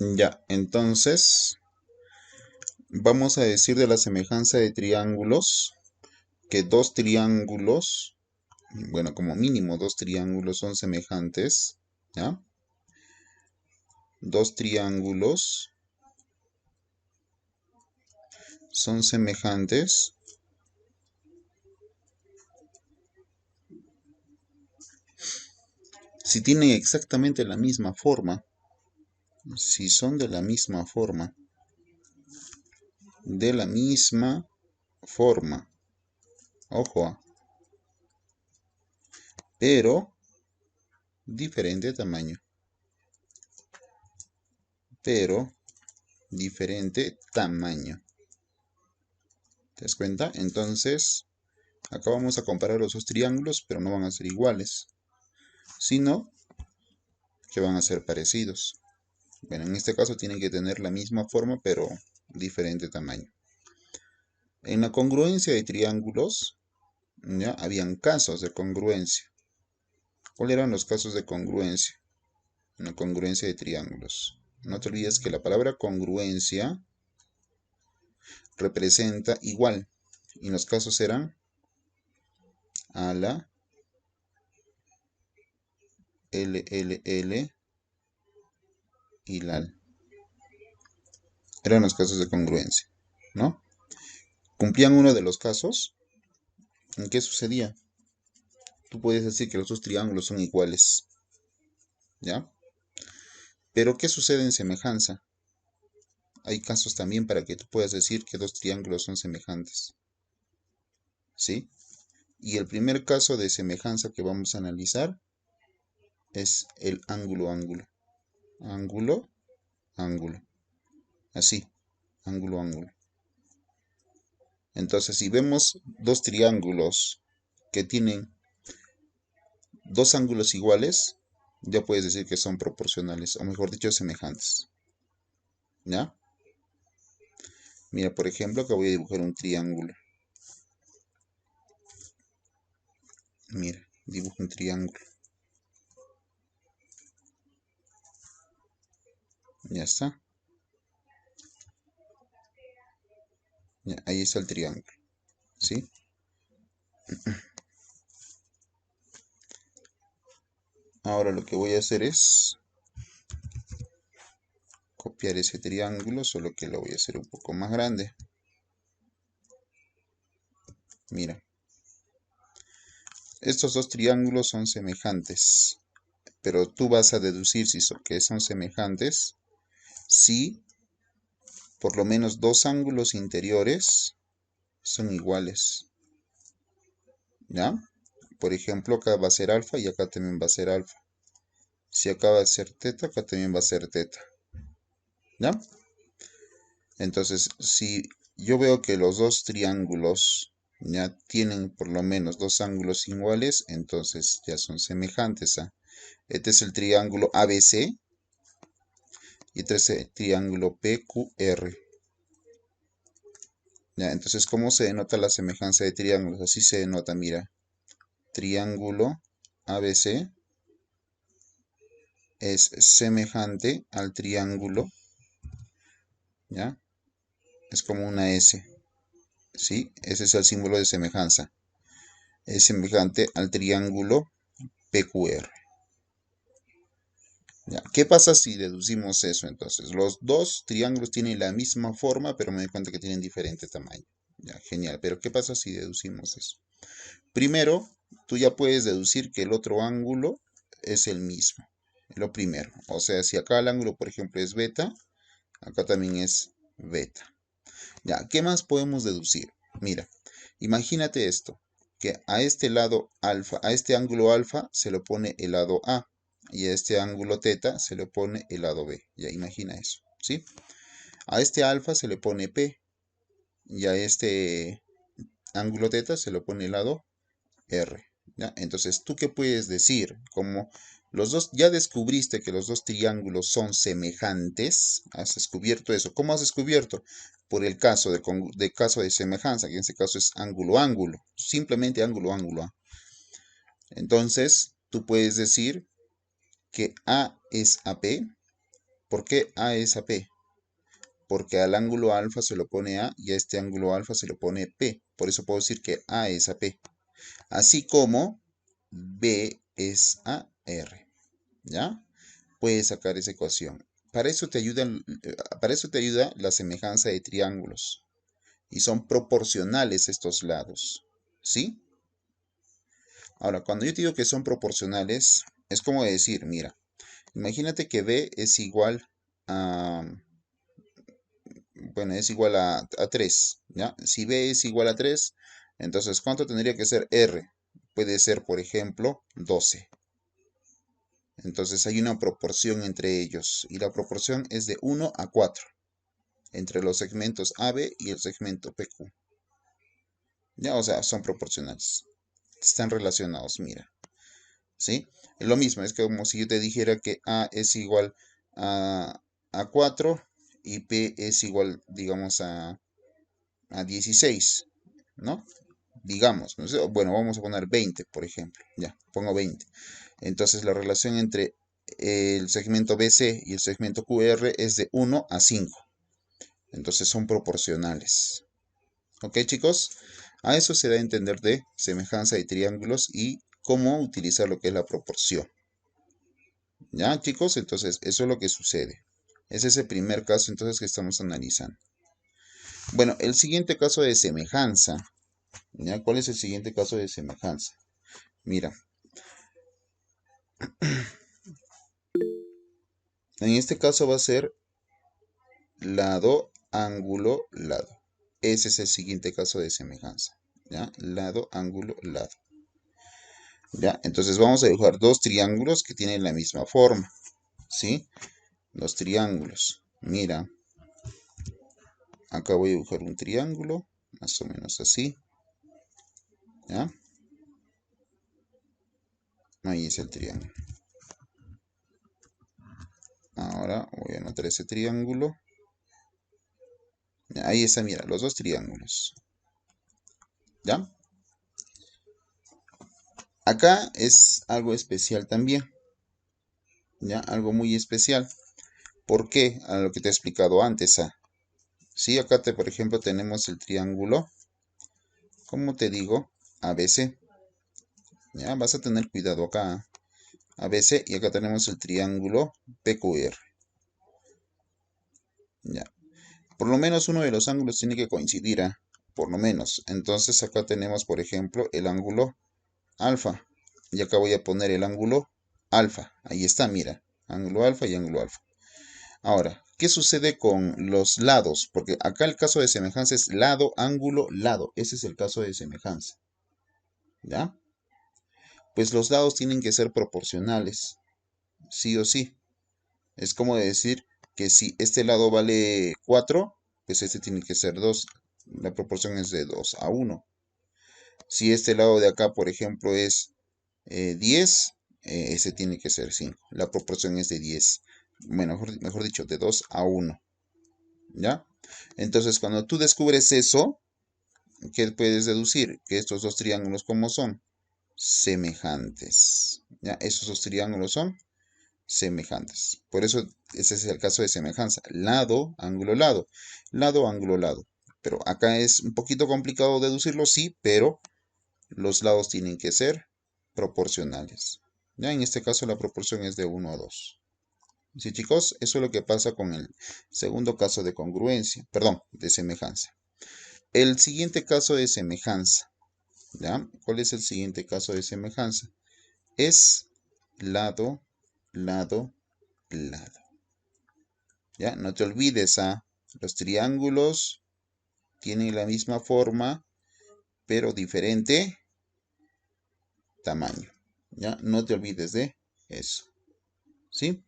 Ya, entonces vamos a decir de la semejanza de triángulos que dos triángulos, bueno, como mínimo dos triángulos son semejantes, ¿ya? Dos triángulos son semejantes si tienen exactamente la misma forma, si son de la misma forma, ojo, pero diferente tamaño, pero diferente tamaño. ¿Te das cuenta? Entonces, acá vamos a comparar los dos triángulos, pero no van a ser iguales, sino que van a ser parecidos. Bueno, en este caso tienen que tener la misma forma, pero diferente tamaño. En la congruencia de triángulos, ya habían casos de congruencia. ¿Cuáles eran los casos de congruencia? En la congruencia de triángulos. No te olvides que la palabra congruencia representa igual. Y los casos eran ala, LLL y LAL. Eran los casos de congruencia, ¿no? Cumplían uno de los casos. ¿En qué sucedía? Tú puedes decir que los dos triángulos son iguales, ¿ya? Pero ¿qué sucede en semejanza? Hay casos también para que tú puedas decir que dos triángulos son semejantes, ¿sí? Y el primer caso de semejanza que vamos a analizar es el ángulo-ángulo. Ángulo-ángulo. Así, ángulo-ángulo. Entonces, si vemos dos triángulos que tienen dos ángulos iguales, ya puedes decir que son proporcionales, o mejor dicho, semejantes. ¿Ya? Mira, por ejemplo, acá voy a dibujar un triángulo. Mira, dibujo un triángulo. Ya está. Ya, ahí está el triángulo. ¿Sí? Ahora lo que voy a hacer es copiar ese triángulo, solo que lo voy a hacer un poco más grande. Mira, estos dos triángulos son semejantes, pero tú vas a deducir si que son semejantes si por lo menos dos ángulos interiores son iguales. ¿Ya? Por ejemplo, acá va a ser alfa y acá también va a ser alfa. Si acá va a ser teta, acá también va a ser teta. ¿Ya? Entonces, si yo veo que los dos triángulos ya tienen por lo menos dos ángulos iguales, entonces ya son semejantes a. Este es el triángulo ABC y este es el triángulo PQR. Ya, entonces, ¿cómo se denota la semejanza de triángulos? Así se denota, mira. Triángulo ABC es semejante al triángulo, ¿ya? Es como una S, ¿sí? Ese es el símbolo de semejanza. Es semejante al triángulo PQR. ¿Ya? ¿Qué pasa si deducimos eso entonces? Los dos triángulos tienen la misma forma, pero me doy cuenta que tienen diferente tamaño. Ya, genial. Pero ¿qué pasa si deducimos eso? Primero, tú ya puedes deducir que el otro ángulo es el mismo. Lo primero. O sea, si acá el ángulo, por ejemplo, es beta, acá también es beta. Ya, ¿qué más podemos deducir? Mira, imagínate esto, que a este lado alfa, a este ángulo alfa se le pone el lado A y a este ángulo teta se le pone el lado B. Ya imagina eso, ¿sí? A este alfa se le pone P y a este ángulo teta se le pone el lado R. ¿Ya? Entonces, ¿tú qué puedes decir? Como los dos, ya descubriste que los dos triángulos son semejantes, has descubierto eso. ¿Cómo has descubierto? Por el caso de caso de semejanza, que en este caso es ángulo-ángulo, simplemente ángulo-ángulo. Entonces, tú puedes decir que A es AP ¿Por qué A es a P? Porque al ángulo alfa se lo pone A y a este ángulo alfa se lo pone P. Por eso puedo decir que A es a P. Así como B es a R. ¿Ya? Puedes sacar esa ecuación. Para eso te ayuda la semejanza de triángulos. Y son proporcionales estos lados. ¿Sí? Ahora, cuando yo te digo que son proporcionales, es como decir, mira, imagínate que B es igual a, bueno, es igual a 3, ¿ya? Si B es igual a 3, entonces, ¿cuánto tendría que ser R? Puede ser, por ejemplo, 12. Entonces hay una proporción entre ellos y la proporción es de 1 a 4 entre los segmentos AB y el segmento PQ. Ya, o sea, son proporcionales. Están relacionados, mira. ¿Sí? Lo mismo, es como si yo te dijera que A es igual a 4 y P es igual, digamos, a 16, ¿no? Digamos, ¿no? Bueno, vamos a poner 20, por ejemplo. Ya, pongo 20. Entonces la relación entre el segmento BC y el segmento QR es de 1 a 5. Entonces son proporcionales. ¿Ok, chicos? A eso se da a entender de semejanza de triángulos y cómo utilizar lo que es la proporción. ¿Ya, chicos? Entonces, eso es lo que sucede. Ese es el primer caso entonces que estamos analizando. Bueno, el siguiente caso de semejanza. ¿Ya? ¿Cuál es el siguiente caso de semejanza? Mira, en este caso va a ser lado, ángulo, lado. Ese es el siguiente caso de semejanza. ¿Ya? Lado, ángulo, lado. ¿Ya? Entonces vamos a dibujar dos triángulos que tienen la misma forma. ¿Sí? Los triángulos. Mira, acá voy a dibujar un triángulo, más o menos así. ¿Ya? Ahí es el triángulo. Ahora voy a anotar ese triángulo. Ahí está, mira, los dos triángulos. ¿Ya? Acá es algo especial también. ¿Ya? Algo muy especial. ¿Por qué? A lo que te he explicado antes. Sí, acá, por ejemplo, tenemos el triángulo, como te digo, ABC. ¿Ya? Vas a tener cuidado acá. ABC y acá tenemos el triángulo PQR. ¿Ya? Por lo menos uno de los ángulos tiene que coincidir, por lo menos. Entonces acá tenemos, por ejemplo, el ángulo alfa. Y acá voy a poner el ángulo alfa. Ahí está, mira. Ángulo alfa y ángulo alfa. Ahora, ¿qué sucede con los lados? Porque acá el caso de semejanza es lado, ángulo, lado. Ese es el caso de semejanza. ¿Ya? Pues los lados tienen que ser proporcionales. Sí o sí. Es como decir que si este lado vale 4, pues este tiene que ser 2. La proporción es de 2 a 1. Si este lado de acá, por ejemplo, es 10, ese tiene que ser 5. La proporción es de 10. Bueno, mejor dicho, de 2 a 1. ¿Ya? Entonces, cuando tú descubres eso, ¿qué puedes deducir? Que estos dos triángulos, ¿cómo son? Semejantes. ¿Ya? Esos dos triángulos son semejantes. Por eso ese es el caso de semejanza. Lado, ángulo, lado. Lado, ángulo, lado. Pero acá es un poquito complicado deducirlo, sí, pero los lados tienen que ser proporcionales. Ya en este caso la proporción es de 1 a 2. Sí, chicos, eso es lo que pasa con el segundo caso de congruencia, perdón, de semejanza. El siguiente caso de semejanza, ¿ya? ¿Cuál es el siguiente caso de semejanza? Es lado, lado, lado. ¿Ya? No te olvides, los triángulos tienen la misma forma, pero diferente tamaño. ¿Ya? No te olvides de eso. ¿Sí?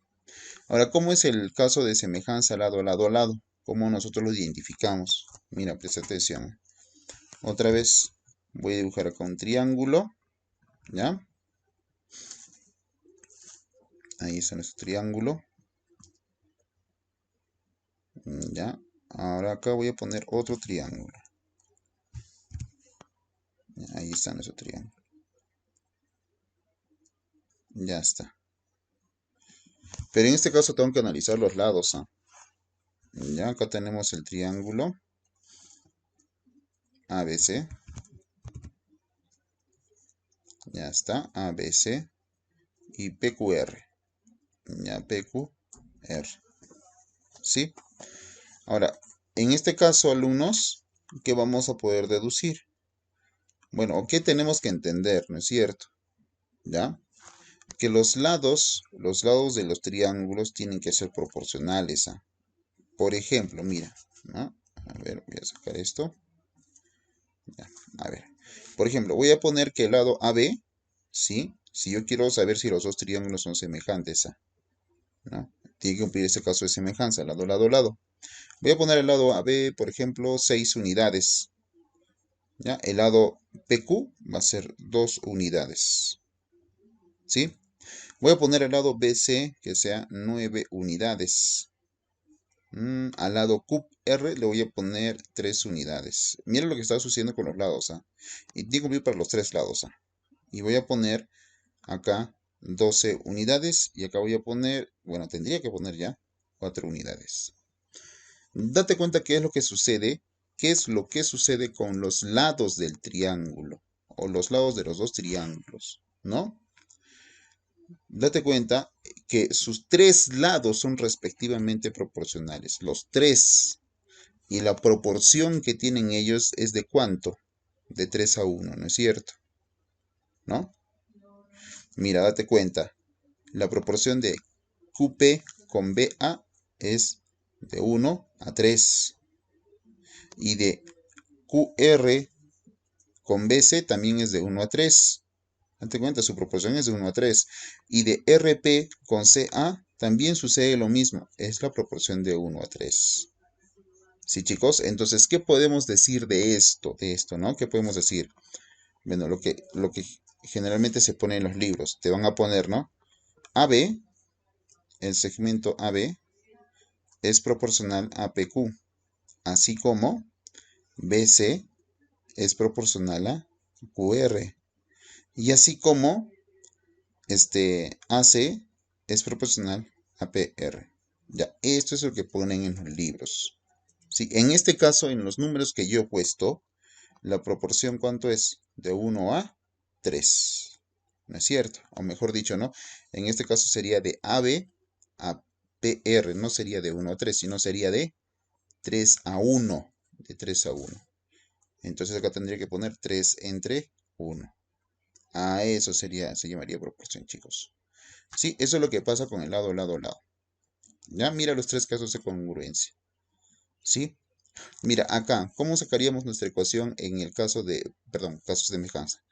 Ahora, ¿cómo es el caso de semejanza lado a lado a lado? ¿Cómo nosotros lo identificamos? Mira, presta atención. Otra vez voy a dibujar acá un triángulo. ¿Ya? Ahí está nuestro triángulo. ¿Ya? Ahora acá voy a poner otro triángulo. Ahí está nuestro triángulo. Ya está. Pero en este caso tengo que analizar los lados, ¿ah? Ya, acá tenemos el triángulo ABC. Ya está, ABC y PQR. Ya, PQR. ¿Sí? Ahora, en este caso, alumnos, ¿qué vamos a poder deducir? Bueno, ¿o qué tenemos que entender, no es cierto? ¿Ya? Que los lados de los triángulos tienen que ser proporcionales, ¿ah? Por ejemplo, mira, ¿no? A ver, voy a sacar esto. Ya, a ver. Por ejemplo, voy a poner que el lado AB, ¿sí? Si yo quiero saber si los dos triángulos son semejantes, ¿ah? ¿No? Tiene que cumplir este caso de semejanza, lado, lado, lado. Voy a poner el lado AB, por ejemplo, 6 unidades. ¿Ya? El lado PQ va a ser 2 unidades. ¿Sí? Voy a poner el lado BC que sea 9 unidades. Al lado QR le voy a poner 3 unidades. Mira lo que está sucediendo con los lados, ¿ah? Y tiene que cumplir para los 3 lados, ¿ah? Y voy a poner acá 12 unidades. Y acá voy a poner, bueno, tendría que poner ya 4 unidades. Date cuenta qué es lo que sucede, qué es lo que sucede con los lados del triángulo o los lados de los dos triángulos, ¿no? Date cuenta que sus 3 lados son respectivamente proporcionales, los 3, y la proporción que tienen ellos es de ¿cuánto? De 3 a 1, ¿no es cierto? ¿No? Mira, date cuenta, la proporción de QP con BA es de 1 a 3 y de QR con BC también es de 1 a 3. Date cuenta, su proporción es de 1 a 3. Y de RP con CA también sucede lo mismo. Es la proporción de 1 a 3. ¿Sí, chicos? Entonces, ¿qué podemos decir de esto? ¿No? ¿Qué podemos decir? Bueno, lo que generalmente se pone en los libros. Te van a poner, ¿no? AB, el segmento AB, es proporcional a PQ. Así como BC es proporcional a QR. Y así como AC es proporcional a PR. Ya, esto es lo que ponen en los libros. Sí, en este caso, en los números que yo he puesto, la proporción ¿cuánto es? De 1 a 3. ¿No es cierto? O mejor dicho, ¿no? En este caso sería de AB a PR. No sería de 1 a 3, sino sería de 3 a 1. De 3 a 1. Entonces acá tendría que poner 3 entre 1. A eso se llamaría proporción, chicos. Sí, eso es lo que pasa con el lado, lado, lado. Ya, mira los 3 casos de congruencia. ¿Sí? Mira, acá, ¿cómo sacaríamos nuestra ecuación en el caso de, perdón, casos de semejanza?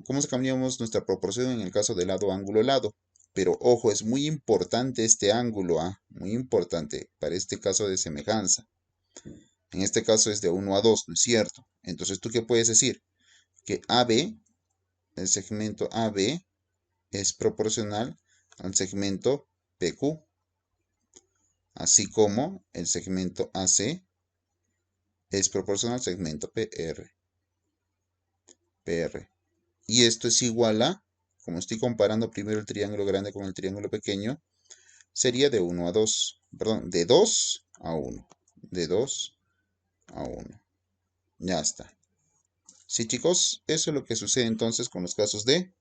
¿Cómo sacaríamos nuestra proporción en el caso de lado, ángulo, lado? Pero ojo, es muy importante este ángulo, ¿ah? Muy importante para este caso de semejanza. En este caso es de 1 a 2, ¿no es cierto? Entonces, ¿tú qué puedes decir? Que AB, el segmento AB, es proporcional al segmento PQ, así como el segmento AC es proporcional al segmento PR. Y esto es igual a, como estoy comparando primero el triángulo grande con el triángulo pequeño, sería de 1 a 2, perdón, de 2 a 1, de 2 a 1. Ya está. Sí, chicos, eso es lo que sucede entonces con los casos de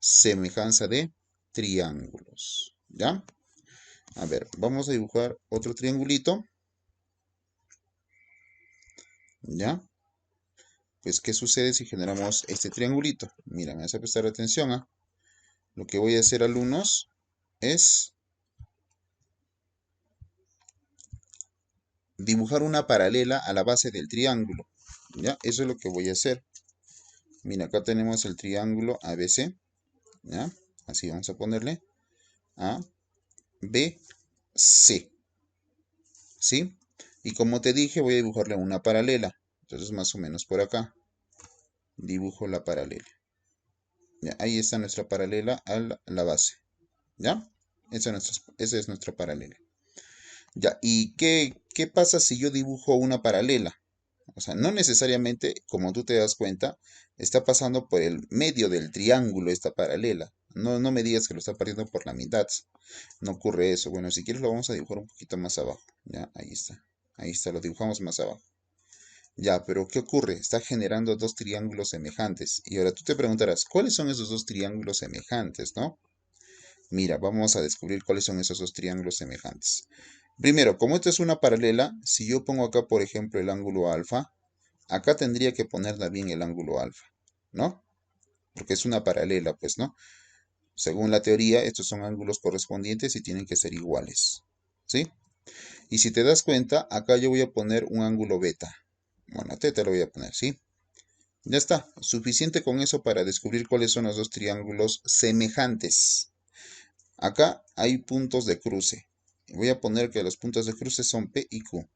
semejanza de triángulos. ¿Ya? A ver, vamos a dibujar otro triangulito. ¿Ya? Pues, ¿qué sucede si generamos este triangulito? Mira, me vas a prestar atención, ¿ah? Lo que voy a hacer, alumnos, es dibujar una paralela a la base del triángulo. ¿Ya? Eso es lo que voy a hacer. Mira, acá tenemos el triángulo ABC. ¿Ya? Así vamos a ponerle A, B, C. ¿Sí? Y como te dije, voy a dibujarle una paralela. Entonces, más o menos por acá. Dibujo la paralela. ¿Ya? Ahí está nuestra paralela a la base. ¿Ya? Esa es nuestra paralela. Ya, ¿y qué pasa si yo dibujo una paralela? O sea, no necesariamente, como tú te das cuenta, está pasando por el medio del triángulo esta paralela. No me digas que lo está partiendo por la mitad. No ocurre eso. Bueno, si quieres lo vamos a dibujar un poquito más abajo. Ya, ahí está. Ahí está, lo dibujamos más abajo. Ya, pero ¿qué ocurre? Está generando dos triángulos semejantes. Y ahora tú te preguntarás, ¿cuáles son esos dos triángulos semejantes, no? Mira, vamos a descubrir cuáles son esos dos triángulos semejantes. Primero, como esto es una paralela, si yo pongo acá, por ejemplo, el ángulo alfa, acá tendría que poner también el ángulo alfa, ¿no? Porque es una paralela, pues, ¿no? Según la teoría, estos son ángulos correspondientes y tienen que ser iguales, ¿sí? Y si te das cuenta, acá yo voy a poner un ángulo beta. Bueno, teta lo voy a poner, ¿sí? Ya está, suficiente con eso para descubrir cuáles son los dos triángulos semejantes. Acá hay puntos de cruce. Voy a poner que los puntos de cruce son P y Q.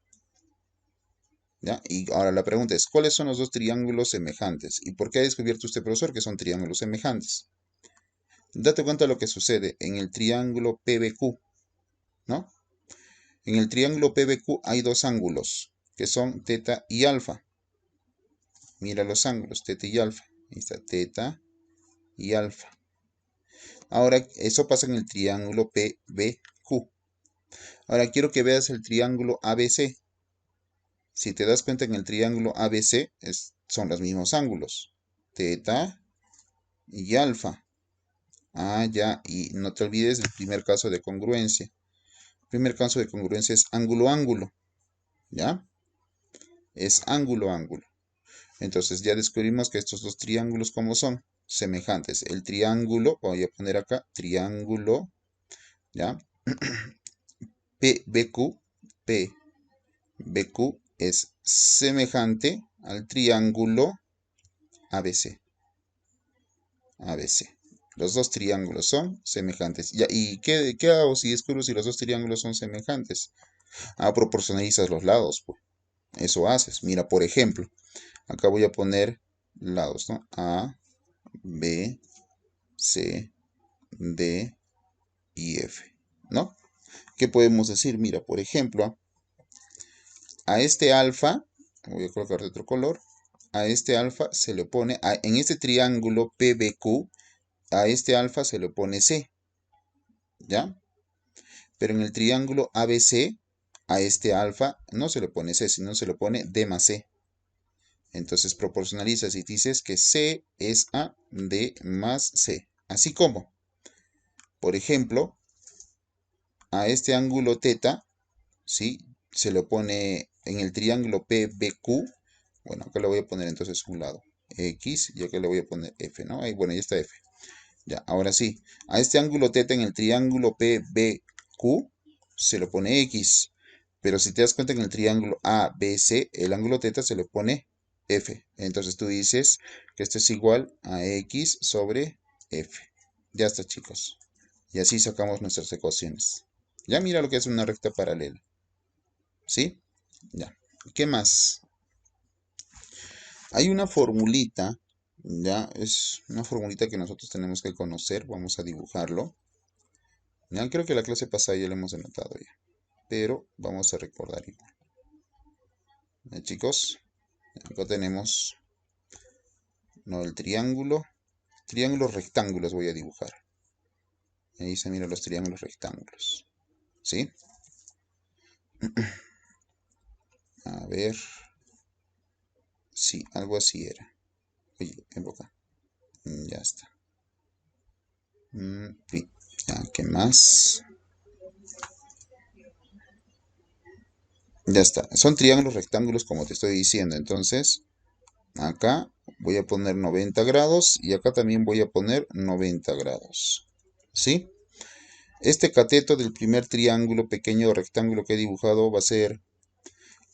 ¿Ya? Y ahora la pregunta es, ¿cuáles son los dos triángulos semejantes? ¿Y por qué ha descubierto este profesor que son triángulos semejantes? Date cuenta de lo que sucede en el triángulo PBQ, ¿no? En el triángulo PBQ hay dos ángulos, que son teta y alfa. Mira los ángulos, teta y alfa. Ahí está, teta y alfa. Ahora, eso pasa en el triángulo PBQ. Ahora quiero que veas el triángulo ABC. Si te das cuenta en el triángulo ABC son los mismos ángulos. Teta y alfa. Ah, ya, y no te olvides del primer caso de congruencia. El primer caso de congruencia es ángulo-ángulo. ¿Ya? Es ángulo-ángulo. Entonces ya descubrimos que estos dos triángulos, ¿cómo son? Semejantes. El triángulo, voy a poner acá, triángulo, ¿ya? PBQ, PBQ es semejante al triángulo ABC. ABC. Los dos triángulos son semejantes. Ya, ¿y qué hago si descubro si los dos triángulos son semejantes? Ah, proporcionalizas los lados, pues. Eso haces. Mira, por ejemplo, acá voy a poner lados, ¿no? A, B, C, D y F, ¿no? ¿Qué podemos decir? Mira, por ejemplo, a este alfa, voy a colocar de otro color, a este alfa se le pone, en este triángulo PBQ, a este alfa se le pone C, ¿ya? Pero en el triángulo ABC, a este alfa no se le pone C, sino se le pone D más C. Entonces proporcionalizas y dices que C es a D más C. Así como, por ejemplo, a este ángulo teta, ¿sí? Se le pone en el triángulo PBQ. Bueno, acá le voy a poner entonces un lado X y acá le voy a poner F, ¿no? Ahí, bueno, ya está F. Ya, ahora sí. A este ángulo teta en el triángulo PBQ se le pone X. Pero si te das cuenta en el triángulo ABC, el ángulo teta se le pone F. Entonces tú dices que esto es igual a X sobre F. Ya está, chicos. Y así sacamos nuestras ecuaciones. Ya mira lo que es una recta paralela. ¿Sí? Ya. ¿Qué más? Hay una formulita, ya, es una formulita que nosotros tenemos que conocer. Vamos a dibujarlo. Ya creo que la clase pasada ya lo hemos denotado ya. Pero vamos a recordar igual. ¿Ya, chicos? Acá tenemos, no, el triángulo. Triángulos rectángulos voy a dibujar. Ahí se miran los triángulos rectángulos. ¿Sí? A ver. Sí, algo así era. Oye, ven por acá. Ya está. Sí. Ya, ¿qué más? Ya está. Son triángulos rectángulos como te estoy diciendo. Entonces, acá voy a poner 90 grados y acá también voy a poner 90 grados. ¿Sí? Este cateto del primer triángulo pequeño rectángulo que he dibujado va a ser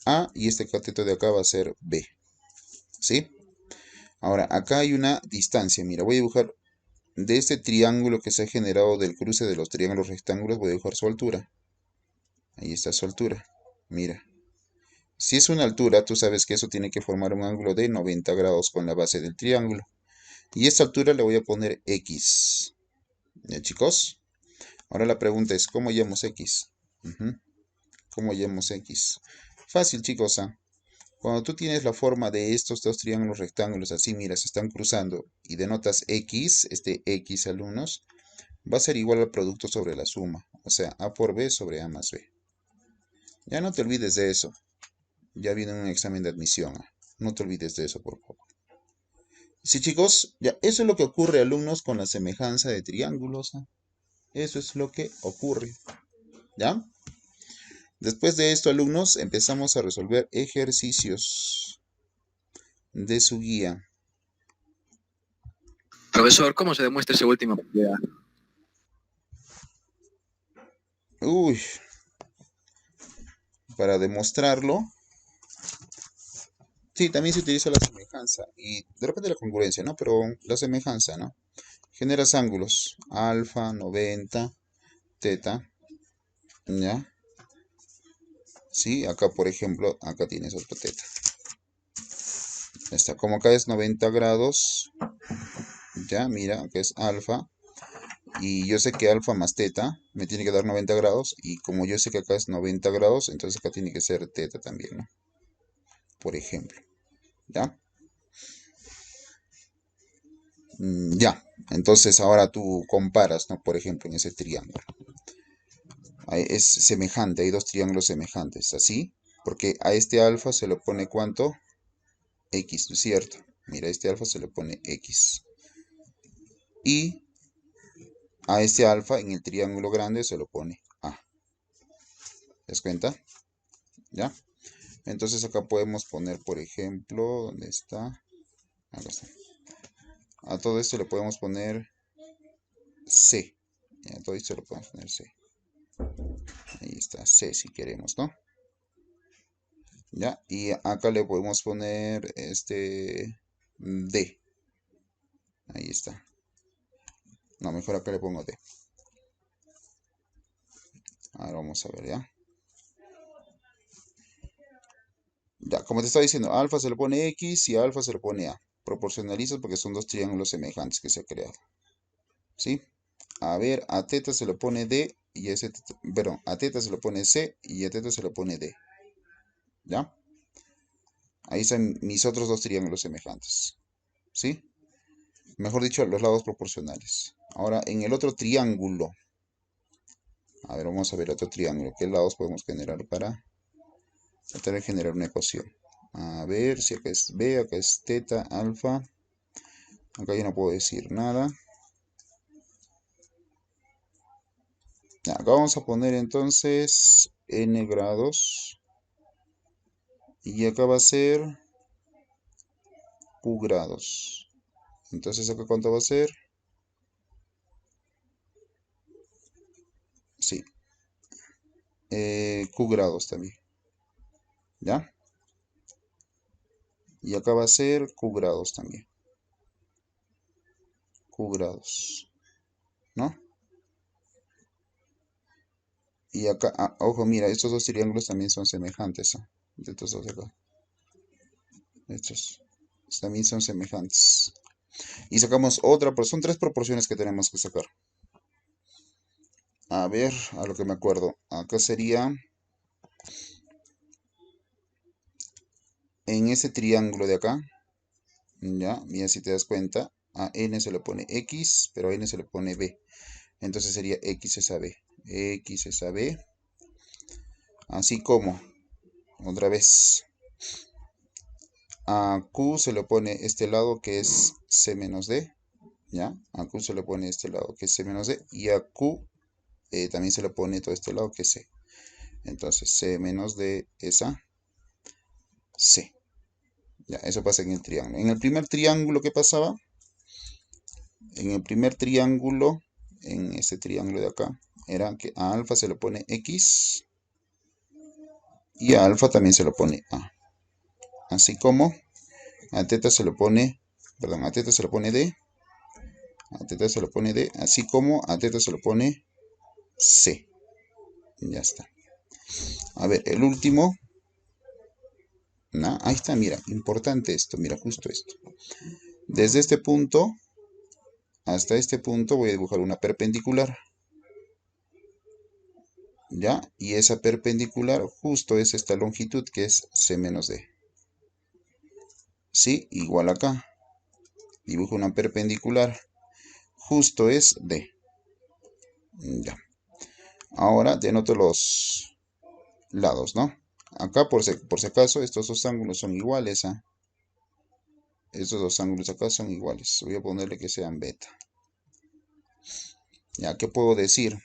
A y este cateto de acá va a ser B. ¿Sí? Ahora, acá hay una distancia. Mira, voy a dibujar de este triángulo que se ha generado del cruce de los triángulos rectángulos, voy a dibujar su altura. Ahí está su altura. Mira. Si es una altura, tú sabes que eso tiene que formar un ángulo de 90 grados con la base del triángulo. Y esta altura le voy a poner X. ¿Ya, chicos? Ahora la pregunta es, ¿cómo hallamos X? ¿Cómo hallamos X? Fácil, chicos, ¿ah? Cuando tú tienes la forma de estos dos triángulos rectángulos así, mira, se están cruzando y denotas X, este X alumnos, va a ser igual al producto sobre la suma, o sea, A por B sobre A más B. Ya no te olvides de eso. Ya viene un examen de admisión. No te olvides de eso, por favor. Sí, chicos, ya eso es lo que ocurre, alumnos, con la semejanza de triángulos. Eso es lo que ocurre. ¿Ya? Después de esto, alumnos, empezamos a resolver ejercicios de su guía. Profesor, ¿cómo se demuestra esa última propiedad? Uy, para demostrarlo, sí, también se utiliza la semejanza y de repente la congruencia, ¿no? Pero la semejanza, ¿no? Generas ángulos, alfa, 90, teta, ¿ya? Sí, acá por ejemplo, acá tienes otro teta. Está, como acá es 90 grados, ya, mira, acá es alfa. Y yo sé que alfa más teta me tiene que dar 90 grados. Y como yo sé que acá es 90 grados, entonces acá tiene que ser teta también, ¿no? Por ejemplo, ¿ya? Ya, entonces ahora tú comparas, ¿no? Por ejemplo, en ese triángulo. Es semejante, hay dos triángulos semejantes, ¿así? Porque a este alfa se le pone ¿cuánto? X, ¿no es cierto? Mira, a este alfa se le pone X. Y a este alfa en el triángulo grande se lo pone A. ¿Te das cuenta? ¿Ya? Entonces acá podemos poner, por ejemplo, ¿dónde está? Acá está. A todo esto le podemos poner C. A todo esto le podemos poner C. Ahí está, C si queremos, ¿no? ¿Ya? Y acá le podemos poner D. Ahí está. No, mejor acá le pongo D. Ahora vamos a ver, ¿ya? Ya, como te estaba diciendo, a alfa se le pone X y a alfa se le pone A. Proporcionalizas porque son dos triángulos semejantes que se ha creado. ¿Sí? A ver, a teta se le pone D y a ese, perdón, a teta se le pone C y a teta se le pone D. ¿Ya? Ahí están mis otros dos triángulos semejantes. ¿Sí? Mejor dicho, los lados proporcionales. Ahora, en el otro triángulo. A ver, vamos a ver otro triángulo. ¿Qué lados podemos generar para tratar de generar una ecuación? A ver, si acá es B, acá es teta, alfa. Acá ya no puedo decir nada. Acá vamos a poner entonces n grados. Y acá va a ser q grados. Entonces acá cuánto va a ser. Sí, q grados también. ¿Ya? Y acá va a ser q grados también. Q grados. ¿No? Y acá, ojo, mira, estos dos triángulos también son semejantes. De estos dos de acá. Estos también son semejantes. Y sacamos otra, pero son tres proporciones que tenemos que sacar. A ver, a lo que me acuerdo. Acá sería en ese triángulo de acá. Ya, mira si te das cuenta. A n se le pone x, pero a n se le pone b. Entonces sería x es a b. X es a b. Así como, otra vez, a q se le pone este lado que es c menos d. ¿Ya? A q se le pone este lado que es c menos d. Y a q también se le pone todo este lado que es c. Entonces c menos d es a c. Ya, eso pasa en el triángulo. En el primer triángulo, ¿qué pasaba? En el primer triángulo, en este triángulo de acá, era que a alfa se le pone x y a alfa también se le pone a. Así como a teta se le pone, perdón, a teta se le pone d, a teta se le pone d, así como a teta se le pone c. Ya está. A ver, el último. Ahí está, mira, importante esto, mira, justo esto. Desde este punto hasta este punto voy a dibujar una perpendicular. ¿Ya? Y esa perpendicular justo es esta longitud que es c menos d. ¿Sí? Igual acá. Dibujo una perpendicular. Justo es d. Ya. Ahora denoto los lados, ¿no? Acá, por si acaso, estos dos ángulos son iguales, ¿ah? Estos dos ángulos acá son iguales. Voy a ponerle que sean beta. Ya, ¿qué puedo decir?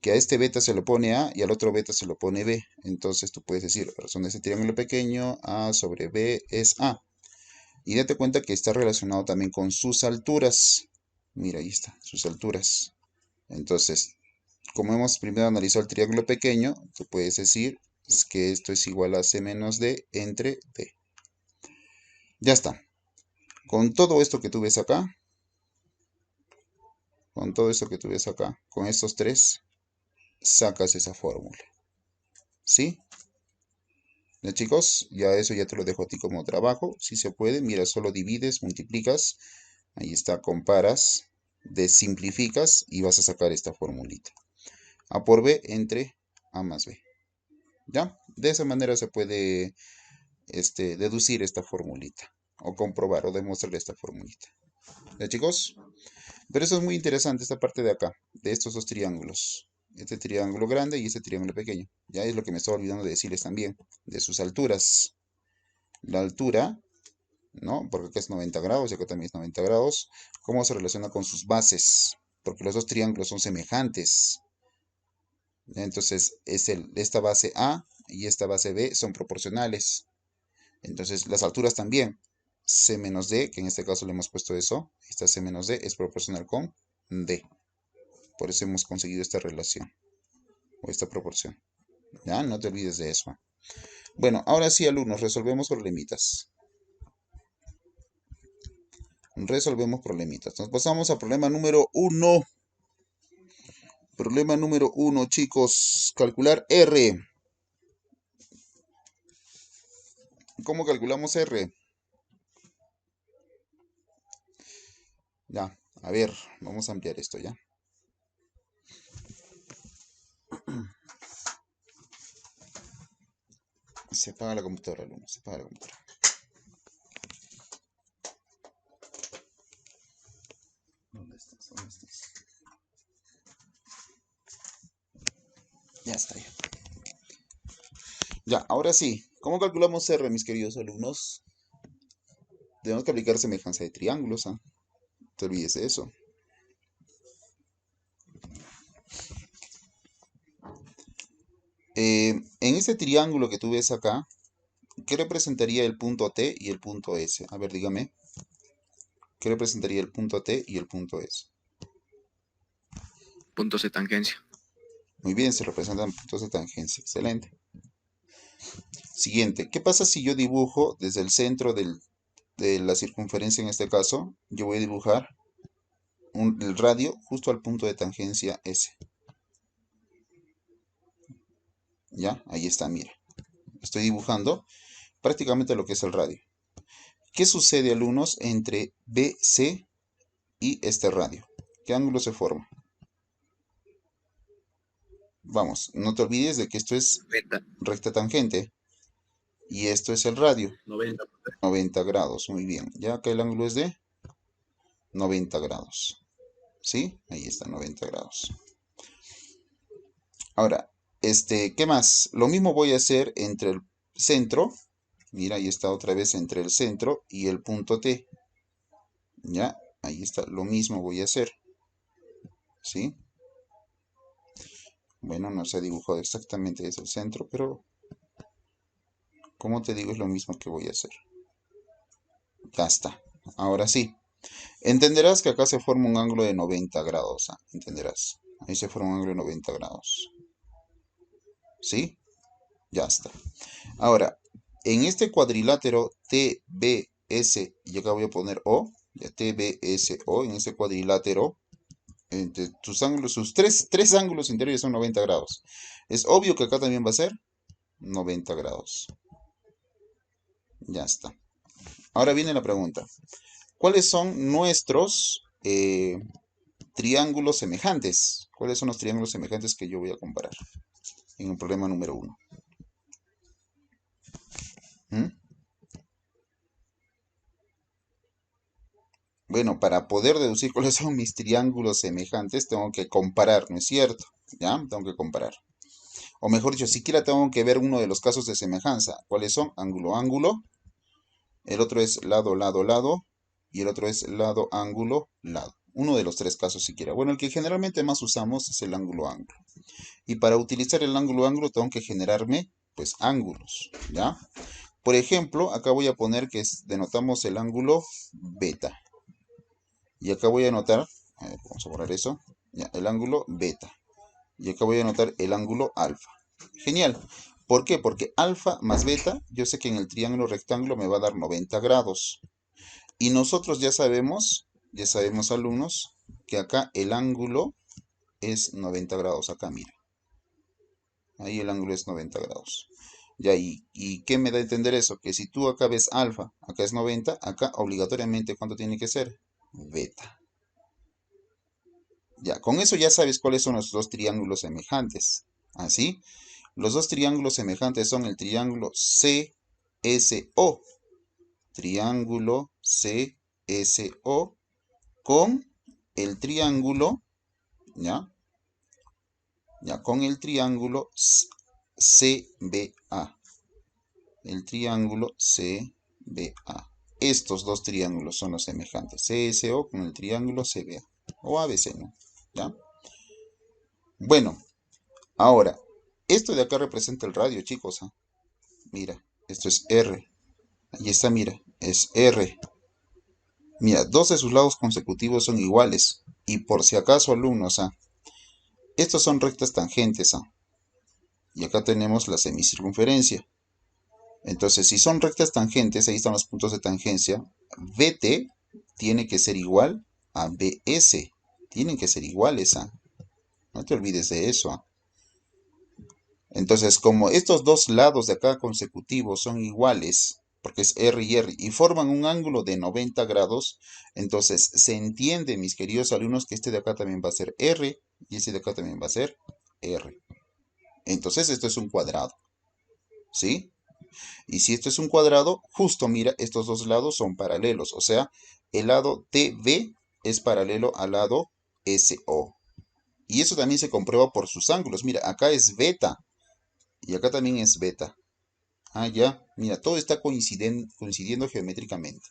Que a este beta se lo pone A y al otro beta se lo pone B. Entonces tú puedes decir, razón de este triángulo pequeño, A sobre B es A. Y date cuenta que está relacionado también con sus alturas. Mira, ahí está, sus alturas. Entonces, como hemos primero analizado el triángulo pequeño, tú puedes decir que esto es igual a C menos D entre D. Ya está. Con todo esto que tú ves acá, con todo esto que tú ves acá, con estos tres, sacas esa fórmula. ¿Sí? ¿Ya, chicos? Ya eso ya te lo dejo a ti como trabajo. Si se puede, mira, solo divides, multiplicas. Ahí está, comparas, desimplificas y vas a sacar esta formulita. A por B entre A más B. ¿Ya? De esa manera se puede deducir esta formulita. O comprobar o demostrar esta formulita. ¿Ya, chicos? Pero eso es muy interesante, esta parte de acá, de estos dos triángulos. Este triángulo grande y este triángulo pequeño. Ya es lo que me estaba olvidando de decirles también, de sus alturas. La altura, ¿no? Porque acá es 90 grados y acá también es 90 grados. ¿Cómo se relaciona con sus bases? Porque los dos triángulos son semejantes. Entonces, esta base A y esta base B son proporcionales. Entonces, las alturas también. C menos D, que en este caso le hemos puesto eso, esta C menos D es proporcional con D. Por eso hemos conseguido esta relación o esta proporción. ¿Ya? No te olvides de eso. Bueno, ahora sí, alumnos, resolvemos problemitas. Resolvemos problemitas. Nos pasamos a problema número 1. Problema número 1, chicos. Calcular R. ¿Cómo calculamos R? Ya, a ver, vamos a ampliar esto ya. Se apaga la computadora, alumnos, se apaga la computadora. ¿Dónde estás? ¿Dónde estás? Ya está, ya. Ya, ahora sí. ¿Cómo calculamos R, mis queridos alumnos? Tenemos que aplicar semejanza de triángulos, ¿ah? No te olvides de eso. En este triángulo que tú ves acá, ¿qué representaría el punto T y el punto S? A ver, dígame. ¿Qué representaría el punto T y el punto S? Puntos de tangencia. Muy bien, se representan puntos de tangencia. Excelente. Siguiente. ¿Qué pasa si yo dibujo desde el centro de la circunferencia, en este caso? Yo voy a dibujar el radio justo al punto de tangencia S. ¿Ya? Ahí está, mira. Estoy dibujando prácticamente lo que es el radio. ¿Qué sucede, alumnos, entre BC y este radio? ¿Qué ángulo se forma? Vamos, no te olvides de que esto es 90. recta tangente y esto es el radio, 90. 90 grados, muy bien. Ya acá el ángulo es de 90 grados, ¿sí? Ahí está, 90 grados. Ahora, ¿qué más? Lo mismo voy a hacer entre el centro, mira, ahí está otra vez entre el centro y el punto T, ¿ya? Ahí está, lo mismo voy a hacer, ¿sí? Bueno, no se ha dibujado exactamente desde el centro, pero como te digo, es lo mismo que voy a hacer. Ya está. Ahora sí. Entenderás que acá se forma un ángulo de 90 grados. Entenderás. Ahí se forma un ángulo de 90 grados. ¿Sí? Ya está. Ahora, en este cuadrilátero TBS, y acá voy a poner O, ya TBSO, en este cuadrilátero, entre sus ángulos, sus tres ángulos interiores son 90 grados. Es obvio que acá también va a ser 90 grados. Ya está. Ahora viene la pregunta. ¿Cuáles son nuestros triángulos semejantes? ¿Cuáles son los triángulos semejantes que yo voy a comparar en el problema número 1? Bueno, para poder deducir cuáles son mis triángulos semejantes, tengo que comparar, ¿no es cierto? ¿Ya? Tengo que comparar. O mejor dicho, siquiera tengo que ver uno de los casos de semejanza. ¿Cuáles son? Ángulo, ángulo. El otro es lado, lado, lado. Y el otro es lado, ángulo, lado. Uno de los tres casos siquiera. Bueno, el que generalmente más usamos es el ángulo, ángulo. Y para utilizar el ángulo, ángulo, tengo que generarme, pues, ángulos, ¿ya? Por ejemplo, acá voy a poner que denotamos el ángulo beta. Y acá voy a anotar, a ver, vamos a borrar eso, ya, el ángulo beta. Y acá voy a anotar el ángulo alfa. Genial. ¿Por qué? Porque alfa más beta, yo sé que en el triángulo rectángulo me va a dar 90 grados. Y nosotros ya sabemos alumnos, que acá el ángulo es 90 grados. Acá, mira. Ahí el ángulo es 90 grados. Ya, ¿y qué me da a entender eso? Que si tú acá ves alfa, acá es 90, acá obligatoriamente, ¿cuánto tiene que ser? Beta. Ya, con eso ya sabes cuáles son los dos triángulos semejantes. ¿Así? Los dos triángulos semejantes son el triángulo CSO. Triángulo CSO con el triángulo, ¿ya? Ya, con el triángulo CBA. El triángulo CBA. Estos dos triángulos son los semejantes. CSO con el triángulo CBA. O ABC, ¿no? ¿Ya? Bueno, ahora, esto de acá representa el radio, chicos. ¿Ah? Mira, esto es R. Ahí está, mira, es R. Mira, dos de sus lados consecutivos son iguales. Y por si acaso, alumnos, estos son rectas tangentes. Y acá tenemos la semicircunferencia. Entonces, si son rectas tangentes, ahí están los puntos de tangencia. BT tiene que ser igual a BS. Tienen que ser iguales. No te olvides de eso. Entonces, como estos dos lados de acá consecutivos son iguales, porque es R y R, y forman un ángulo de 90 grados, entonces se entiende, mis queridos alumnos, que este de acá también va a ser R y este de acá también va a ser R. Entonces, esto es un cuadrado, ¿sí? Y si esto es un cuadrado, justo mira, estos dos lados son paralelos, o sea, el lado TV es paralelo al lado SO. Y eso también se comprueba por sus ángulos. Mira, acá es beta y acá también es beta. Ya, mira, todo está coincidiendo geométricamente.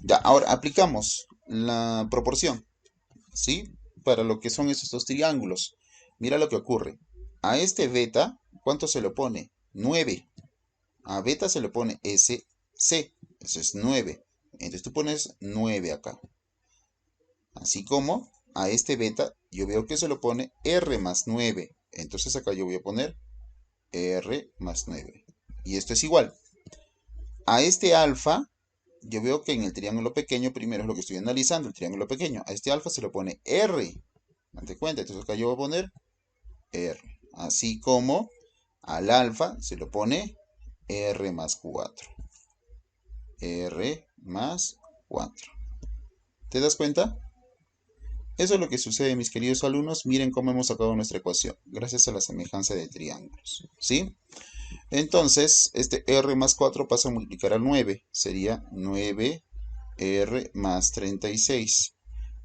Ya, ahora aplicamos la proporción, ¿sí? Para lo que son esos dos triángulos. Mira lo que ocurre. A este beta, ¿cuánto se le pone? 9. A beta se le pone SC. Eso es 9. Entonces tú pones 9 acá. Así como a este beta, yo veo que se lo pone R más 9. Entonces acá yo voy a poner R más 9. Y esto es igual. A este alfa, yo veo que en el triángulo pequeño, primero es lo que estoy analizando, el triángulo pequeño. A este alfa se le pone R. Date cuenta, entonces acá yo voy a poner R. Así como al alfa se le pone R más 4. R más 4. ¿Te das cuenta? Eso es lo que sucede, mis queridos alumnos. Miren cómo hemos sacado nuestra ecuación, gracias a la semejanza de triángulos. ¿Sí? Entonces, este R más 4 pasa a multiplicar al 9. Sería 9R más 36.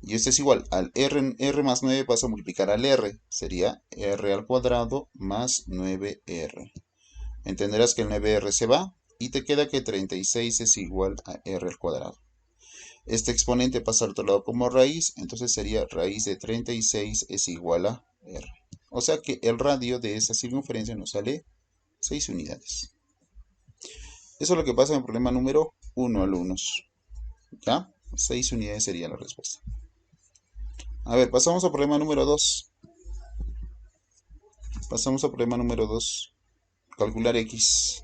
Y esto es igual, al R más 9 pasa a multiplicar al R. Sería R al cuadrado más 9R. Entenderás que el 9R se va y te queda que 36 es igual a R al cuadrado. Este exponente pasa al otro lado como raíz, entonces sería raíz de 36 es igual a R. O sea que el radio de esa circunferencia nos sale 6 unidades. Eso es lo que pasa en el problema número 1, alumnos. ¿Ya? 6 unidades sería la respuesta. A ver, pasamos al problema número 2. Pasamos al problema número 2. Calcular X.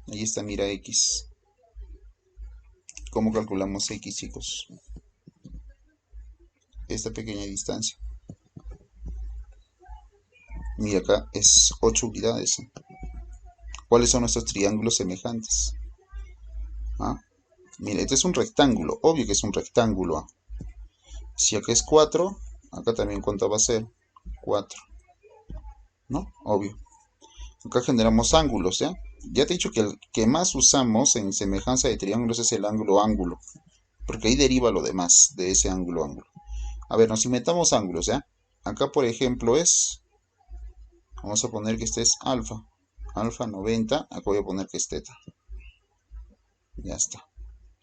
Ahí está, mira X. ¿Cómo calculamos X, chicos? Esta pequeña distancia. Mira acá, es 8 unidades. ¿Cuáles son nuestros triángulos semejantes? Mira, este es un rectángulo. Obvio que es un rectángulo. Si acá es 4, acá también ¿cuánto va a ser? 4. ¿No? Obvio. Acá generamos ángulos, ¿ya? Ya te he dicho que el que más usamos en semejanza de triángulos es el ángulo ángulo. porque ahí deriva lo demás de ese ángulo, ángulo. A ver, nos inventamos ángulos, ¿ya? Acá, por ejemplo, vamos a poner que este es alfa. Alfa 90, acá voy a poner que es teta. Ya está,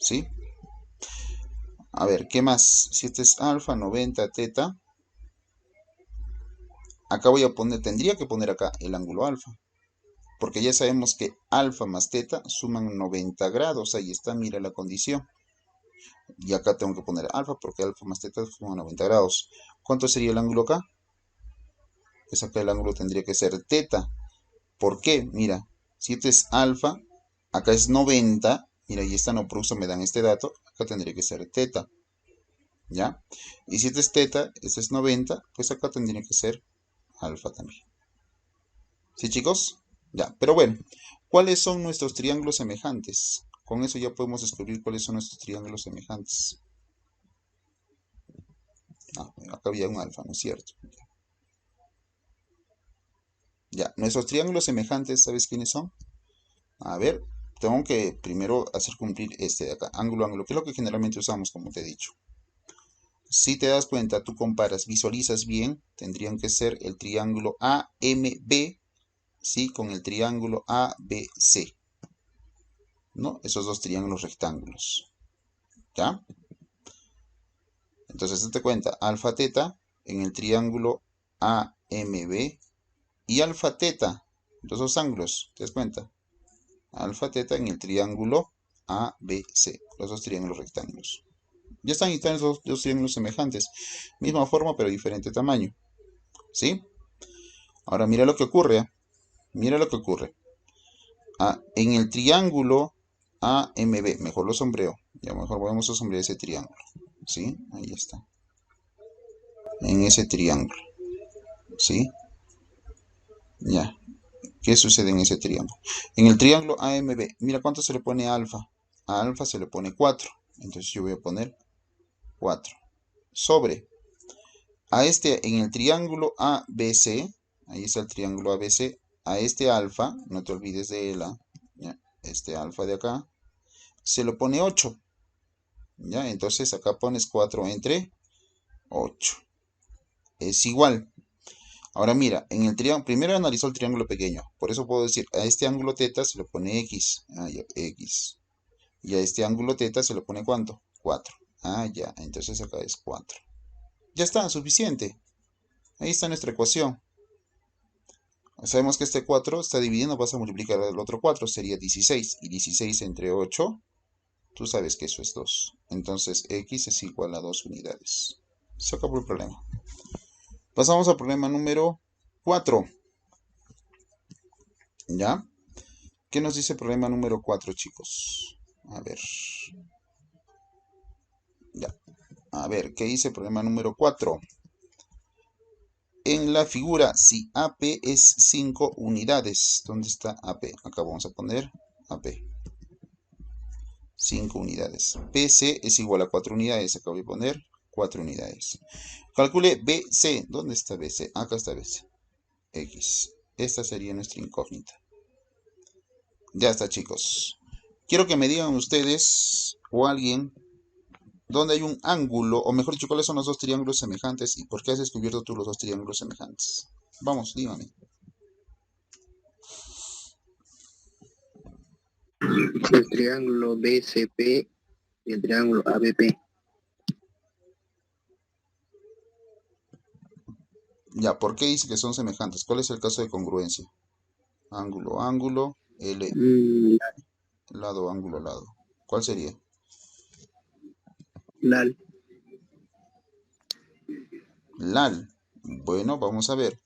¿sí? A ver, ¿qué más? Si este es alfa 90 teta, acá voy a poner, tendría que poner acá el ángulo alfa, porque ya sabemos que alfa más teta suman 90 grados. Ahí está, mira la condición. Y acá tengo que poner alfa, porque alfa más teta suman 90 grados. ¿Cuánto sería el ángulo acá? Pues acá el ángulo tendría que ser teta. ¿Por qué? Mira, si este es alfa, acá es 90. Mira, y esta no produce, me dan este dato. Acá tendría que ser teta. ¿Ya? Y si este es teta, este es 90, pues acá tendría que ser alfa también. ¿Sí, chicos? Ya, pero bueno, ¿cuáles son nuestros triángulos semejantes? Con eso ya podemos descubrir cuáles son nuestros triángulos semejantes. Ah, acá había un alfa, ¿no es cierto? Ya, nuestros triángulos semejantes, ¿sabes quiénes son? A ver, tengo que primero hacer cumplir este de acá, ángulo, ángulo, que es lo que generalmente usamos, como te he dicho. Si te das cuenta, tú comparas, visualizas bien, tendrían que ser el triángulo AMB, ¿sí? Con el triángulo ABC, ¿no? Esos dos triángulos rectángulos, ¿ya? Entonces, date cuenta, alfa teta en el triángulo AMB y alfa teta, los dos ángulos, ¿te das cuenta? Alfa teta en el triángulo ABC, los dos triángulos rectángulos. Ya están esos dos triángulos semejantes, misma forma pero diferente tamaño, ¿sí? Ahora mira lo que ocurre, ¿eh? Mira lo que ocurre. En el triángulo AMB, mejor lo sombreo, ya mejor vamos a sombrear ese triángulo, ¿sí? Ahí está. En ese triángulo, ¿sí? Ya. ¿Qué sucede en ese triángulo? En el triángulo AMB, mira cuánto se le pone a alfa. A alfa se le pone 4. Entonces yo voy a poner 4. Sobre. A este, en el triángulo ABC, ahí está el triángulo ABC, a este alfa, no te olvides de él, ¿ya? Este alfa de acá, se lo pone 8. ¿Ya? Entonces acá pones 4 entre 8. Es igual. Ahora mira, en el triángulo, primero analizó el triángulo pequeño. Por eso puedo decir, a este ángulo teta se le pone X. Ah, ya, X. Y a este ángulo teta se le pone ¿cuánto? 4. Ah, ya. Entonces acá es 4. Ya está, suficiente. Ahí está nuestra ecuación. Sabemos que este 4 está dividiendo, vas a multiplicar el otro 4, sería 16. Y 16 entre 8, tú sabes que eso es 2. Entonces X es igual a 2 unidades. Se acabó el problema. Pasamos al problema número 4. ¿Ya? ¿Qué nos dice el problema número 4, chicos? A ver. Ya. A ver, ¿qué dice el problema número 4? En la figura, si AP es 5 unidades. ¿Dónde está AP? Acá vamos a poner AP. 5 unidades. PC es igual a 4 unidades. Acá voy a poner 4 unidades. Calcule BC. ¿Dónde está BC? Acá está BC. X. Esta sería nuestra incógnita. Ya está, chicos. Quiero que me digan ustedes o alguien dónde hay un ángulo, o mejor dicho, cuáles son los dos triángulos semejantes y por qué has descubierto tú los dos triángulos semejantes. Vamos, dígame. El triángulo BCP y el triángulo ABP. Ya, ¿por qué dice que son semejantes? ¿Cuál es el caso de congruencia? Ángulo, ángulo, L, Mm, lado, ángulo, lado. ¿Cuál sería? LAL. LAL. Bueno, vamos a ver.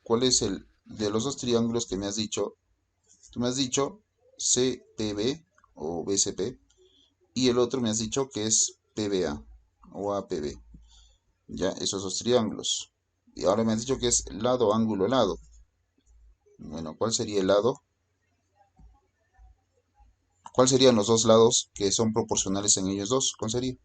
¿Cuál es el de los dos triángulos que me has dicho? Tú me has dicho CPB o BCP y el otro me has dicho que es PBA o APB. Ya, esos dos triángulos. Y ahora me has dicho que es lado, ángulo, lado. Bueno, ¿cuál sería el lado? ¿Cuál serían los dos lados que son proporcionales en ellos dos? ¿Cuál sería?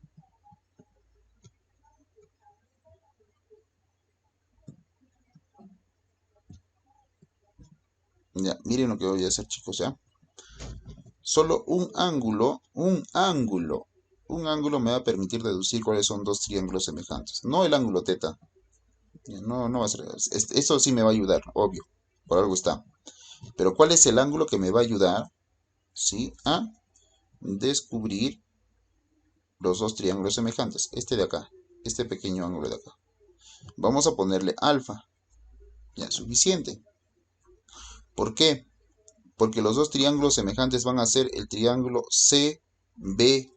Ya, miren lo que voy a hacer, chicos, ¿ya? Solo un ángulo un ángulo me va a permitir deducir cuáles son dos triángulos semejantes. No el ángulo teta. No, no va a ser. Eso sí me va a ayudar, obvio. Por algo está. Pero ¿cuál es el ángulo que me va a ayudar, sí, a descubrir los dos triángulos semejantes? Este de acá. Este pequeño ángulo de acá. Vamos a ponerle alfa. Ya, suficiente. ¿Por qué? Porque los dos triángulos semejantes van a ser el triángulo CBP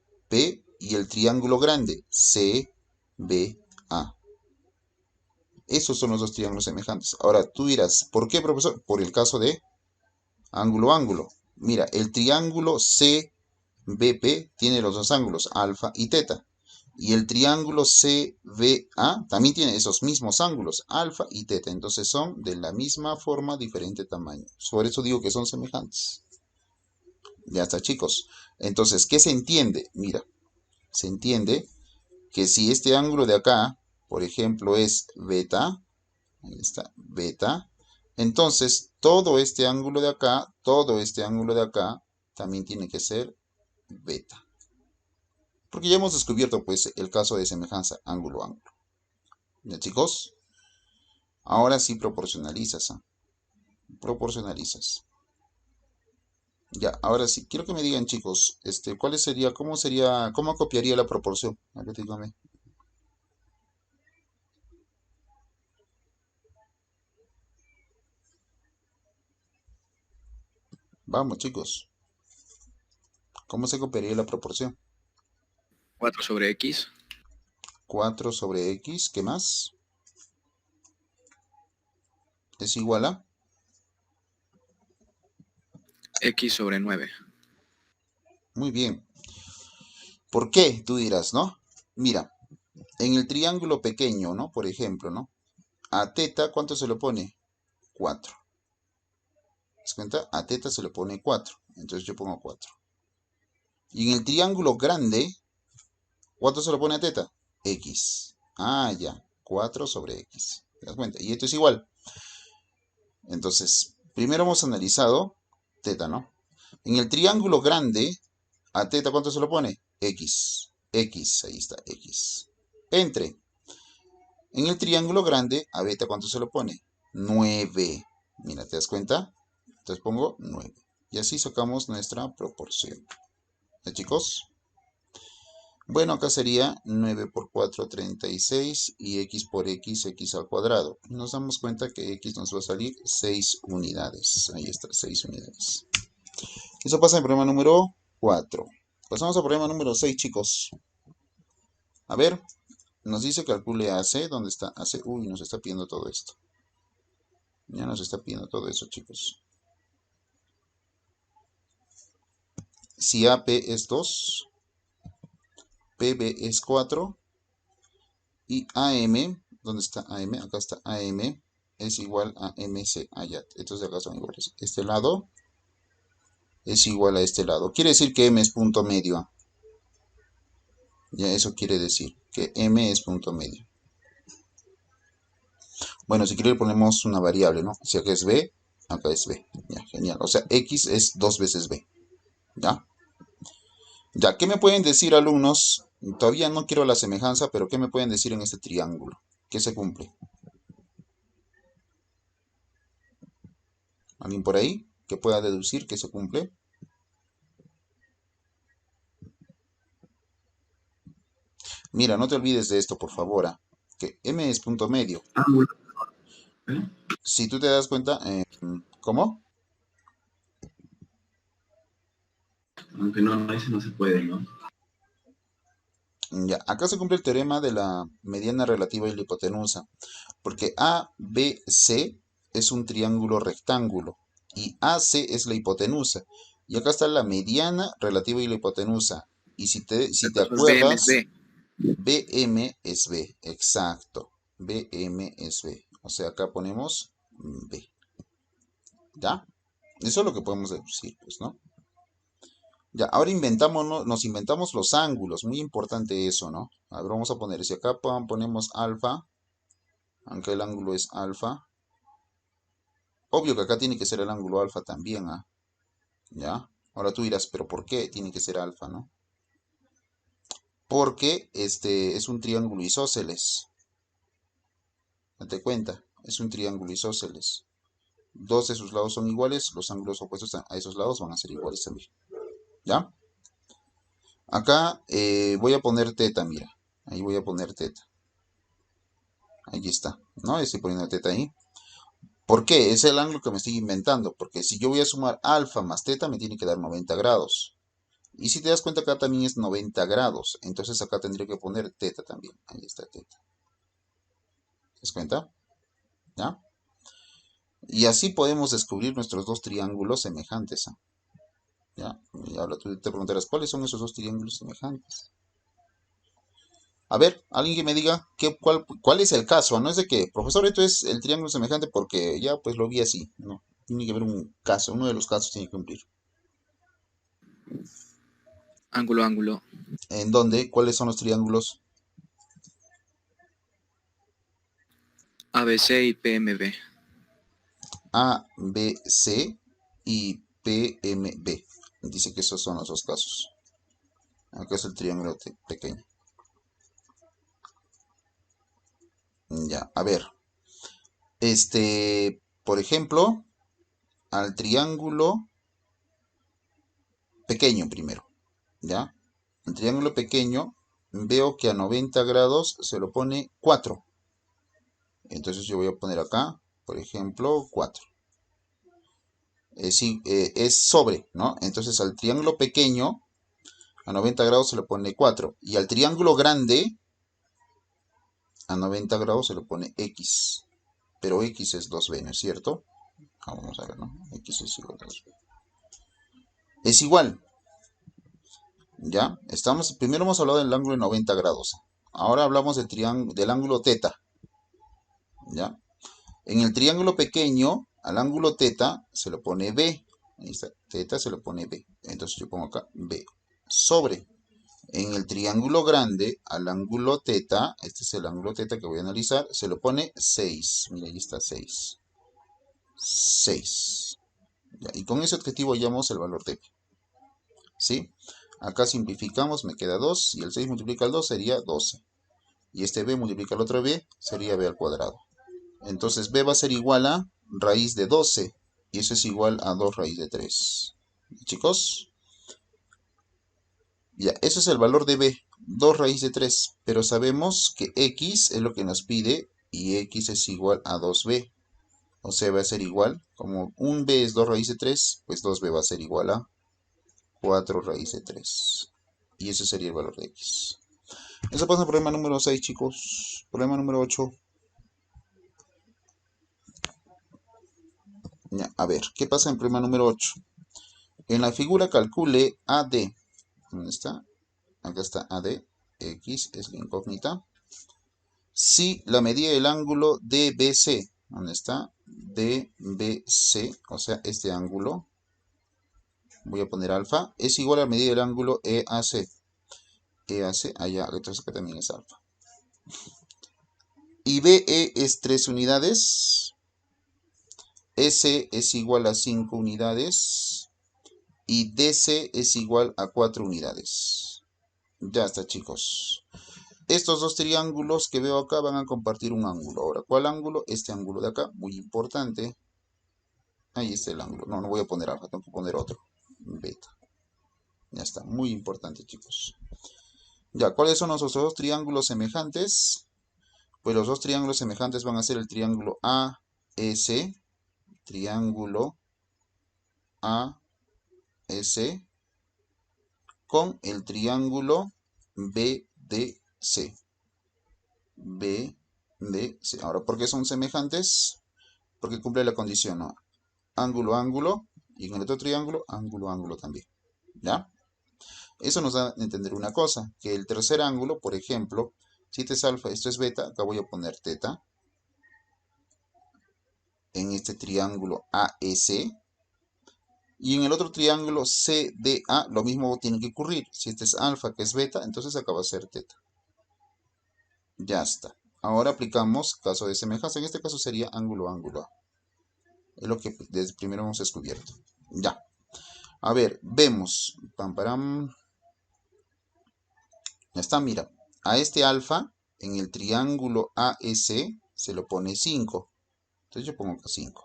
y el triángulo grande CBA. Esos son los dos triángulos semejantes. Ahora tú dirás, ¿por qué, profesor? Por el caso de ángulo-ángulo. Mira, el triángulo CBP tiene los dos ángulos, alfa y teta. Y el triángulo CBA también tiene esos mismos ángulos, alfa y teta. Entonces son de la misma forma, diferente tamaño. Por eso digo que son semejantes. Ya está, chicos. Entonces, ¿qué se entiende? Mira, se entiende que si este ángulo de acá, por ejemplo, es beta, ahí está, beta, entonces todo este ángulo de acá, todo este ángulo de acá, también tiene que ser beta. Porque ya hemos descubierto, pues, el caso de semejanza ángulo-ángulo. ¿Ya, chicos? Ahora sí proporcionalizas, ¿ah? Proporcionalizas. Ya, ahora sí, quiero que me digan, chicos, cómo copiaría la proporción? A ver, dígame. Vamos, chicos, ¿cómo se copiaría la proporción? 4 sobre X. 4 sobre X, ¿qué más? Es igual a, X sobre 9. muy bien. ¿Por qué? Tú dirás, ¿no? Mira, en el triángulo pequeño, ¿no? Por ejemplo, ¿no? A teta, ¿cuánto se le pone? 4. ¿Te das cuenta? A teta se le pone 4. Entonces yo pongo 4. Y en el triángulo grande, ¿cuánto se le pone a teta? X. Ah, ya. 4 sobre X. ¿Te das cuenta? Y esto es igual. Entonces, primero hemos analizado teta, ¿no? En el triángulo grande, a teta, ¿cuánto se lo pone? X. X, ahí está, X. Entre. En el triángulo grande, a beta, ¿cuánto se lo pone? 9. Mira, ¿te das cuenta? Entonces pongo 9. Y así sacamos nuestra proporción. ¿Ya, chicos? Bueno, acá sería 9 por 4, 36 y x por x, x al cuadrado. Nos damos cuenta que x nos va a salir 6 unidades. Ahí está, 6 unidades. Eso pasa en problema número 4. Pasamos al problema número 6, chicos. A ver, nos dice calcule AC. ¿Dónde está AC? Uy, nos está pidiendo todo esto. Ya nos está pidiendo todo eso, chicos. Si AP es 2, PB es 4 y AM, ¿dónde está AM? Acá está AM, es igual a MC. Allá, estos de acá son iguales. Este lado es igual a este lado. Quiere decir que M es punto medio. Ya eso quiere decir que M es punto medio. Bueno, si quiere le ponemos una variable, ¿no? Si acá es B, acá es B. Ya, genial. O sea, X es 2 veces B. ¿Ya? Ya, ¿qué me pueden decir, alumnos? Todavía no quiero la semejanza, pero ¿qué me pueden decir en este triángulo? ¿Qué se cumple? ¿Alguien por ahí que pueda deducir que se cumple? Mira, no te olvides de esto, por favor, que M es punto medio. Ángulo. ¿Eh? Si tú te das cuenta, ¿cómo? Aunque no, ese no se puede, ¿no? Ya, acá se cumple el teorema de la mediana relativa y la hipotenusa, porque ABC es un triángulo rectángulo y AC es la hipotenusa. Y acá está la mediana relativa y la hipotenusa. Y si te Entonces BM es acuerdas, B. BM es B, exacto. BM es B. O sea, acá ponemos B. ¿Ya? Eso es lo que podemos deducir, pues, ¿no? Ya, ahora nos inventamos los ángulos, muy importante eso, ¿no? A ver, vamos a poner, si acá ponemos alfa, aunque el ángulo es alfa, obvio que acá tiene que ser el ángulo alfa también, ¿ah? ¿Ya? Ahora tú dirás, pero ¿por qué tiene que ser alfa, no? porque este es un triángulo isósceles. Date cuenta, es un triángulo isósceles. Dos de sus lados son iguales, los ángulos opuestos a esos lados van a ser iguales también. ¿Ya? Acá voy a poner teta, mira. Ahí voy a poner teta. Ahí está, ¿no? Estoy poniendo teta ahí. ¿Por qué? Es el ángulo que me estoy inventando. Porque si yo voy a sumar alfa más teta, me tiene que dar 90 grados. Y si te das cuenta, acá también es 90 grados. Entonces acá tendría que poner teta también. Ahí está teta. ¿Te das cuenta? ¿Ya? Y así podemos descubrir nuestros dos triángulos semejantes. ¿Ah? ¿Ya? Y ahora tú te preguntarás, ¿cuáles son esos dos triángulos semejantes? A ver, alguien que me diga cuál es el caso. No es de que, profesor, esto es el triángulo semejante porque ya pues lo vi así. No, tiene que haber un caso, uno de los casos tiene que cumplir. Ángulo, ángulo. ¿En dónde? ¿Cuáles son los triángulos? ABC y PMB. A, B, C y P, M, B. Dice que esos son los dos casos. Acá es el triángulo pequeño. Ya, a ver. Por ejemplo, al triángulo pequeño primero. ¿Ya? El triángulo pequeño veo que a 90 grados se lo pone 4. Entonces yo voy a poner acá, por ejemplo, 4. Es sobre, ¿no? Entonces al triángulo pequeño a 90 grados se le pone 4. Y al triángulo grande a 90 grados se le pone X. Pero X es 2B, ¿no es cierto? Vamos a ver, ¿no? X es igual a 2B. Es igual, ¿ya? Primero hemos hablado del ángulo de 90 grados. Ahora hablamos del ángulo teta, ¿ya? En el triángulo pequeño, al ángulo teta se le pone B. Ahí está, teta se le pone B. Entonces yo pongo acá B. Sobre. En el triángulo grande, al ángulo teta, este es el ángulo teta que voy a analizar, se le pone 6. Mira, ahí está 6. 6. Ya, y con ese objetivo hallamos el valor de B. ¿Sí? Acá simplificamos, me queda 2. Y el 6 multiplica el 2 sería 12. Y este B multiplica el otro B sería B al cuadrado. Entonces B va a ser igual a raíz de 12. Y eso es igual a 2 raíz de 3. Chicos, ya, eso es el valor de B. 2 raíz de 3. Pero sabemos que X es lo que nos pide. Y X es igual a 2B. O sea, va a ser igual. Como un B es 2 raíz de 3, pues 2B va a ser igual a 4 raíz de 3. Y ese sería el valor de X. Eso pasa en el problema número 6, chicos. Problema número 8. Ya, a ver, ¿qué pasa en el problema número 8? En la figura calcule AD. ¿Dónde está? Acá está AD. X es la incógnita. Si la medida del ángulo DBC. ¿Dónde está? DBC. O sea, este ángulo. Voy a poner alfa. Es igual a la medida del ángulo EAC. EAC, allá, entonces acá también es alfa. Y BE es 3 unidades. S es igual a 5 unidades. Y DC es igual a 4 unidades. Ya está, chicos. Estos dos triángulos que veo acá van a compartir un ángulo. Ahora, ¿cuál ángulo? Este ángulo de acá, muy importante. Ahí está el ángulo. No, no voy a poner alfa, tengo que poner otro. Beta. Ya está, muy importante, chicos. Ya, ¿cuáles son los dos triángulos semejantes? Pues los dos triángulos semejantes van a ser el triángulo AS, triángulo AS, con el triángulo BDC. BDC. Ahora, ¿por qué son semejantes? Porque cumple la condición, ¿no? Ángulo, ángulo. Y en el otro triángulo, ángulo, ángulo también. ¿Ya? Eso nos da a entender una cosa. Que el tercer ángulo, por ejemplo, si este es alfa, esto es beta, acá voy a poner teta. En este triángulo AS. Y en el otro triángulo CDA, lo mismo tiene que ocurrir. Si este es alfa, que es beta, entonces acá va a ser teta. Ya está. Ahora aplicamos caso de semejanza. En este caso sería ángulo, ángulo. Es lo que desde primero hemos descubierto. Ya. A ver, vemos. Pam, param. Ya está, mira. A este alfa, en el triángulo AEC, se lo pone 5. Entonces yo pongo acá 5.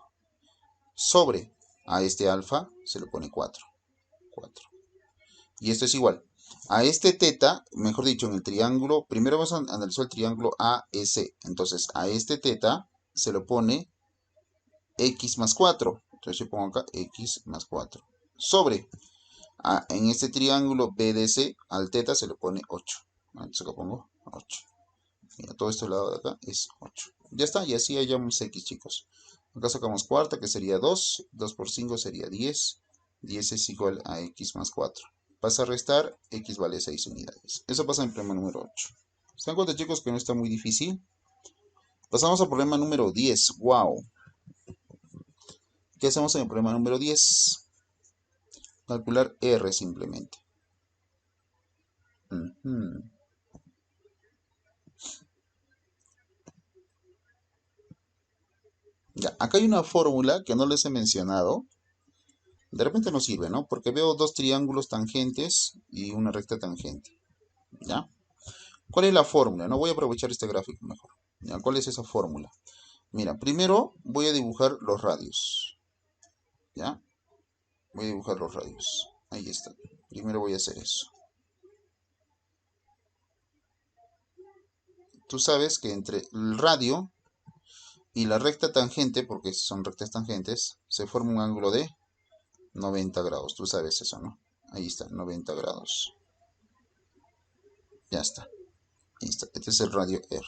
Sobre a este alfa, se le pone 4. 4. Y esto es igual. A este teta, mejor dicho, en el triángulo, primero vamos a analizar el triángulo AEC. Entonces, a este teta se lo pone x más 4. Entonces yo pongo acá x más 4. Sobre, en este triángulo BDC, al teta se le pone 8. Entonces acá pongo 8. Mira, todo este lado de acá es 8. Ya está, y así hallamos x, chicos. Acá sacamos cuarta, que sería 2. 2 por 5 sería 10. 10 es igual a x más 4. Pasa a restar, x vale 6 unidades. Eso pasa en problema número 8. ¿Se dan cuenta, chicos, que no está muy difícil? Pasamos al problema número 10. ¡Wow! ¿Qué hacemos en el problema número 10? Calcular R simplemente. Ya, acá hay una fórmula que no les he mencionado. De repente no sirve, ¿no? Porque veo dos triángulos tangentes y una recta tangente. ¿Ya? ¿Cuál es la fórmula? No voy a aprovechar este gráfico mejor. ¿Ya? ¿Cuál es esa fórmula? Mira, primero voy a dibujar los radios. ¿Ya? Voy a dibujar los radios. Ahí está. Primero voy a hacer eso. Tú sabes que entre el radio y la recta tangente, porque son rectas tangentes, se forma un ángulo de 90 grados. Tú sabes eso, ¿no? Ahí está, 90 grados. Ya está. Ahí está. Este es el radio R.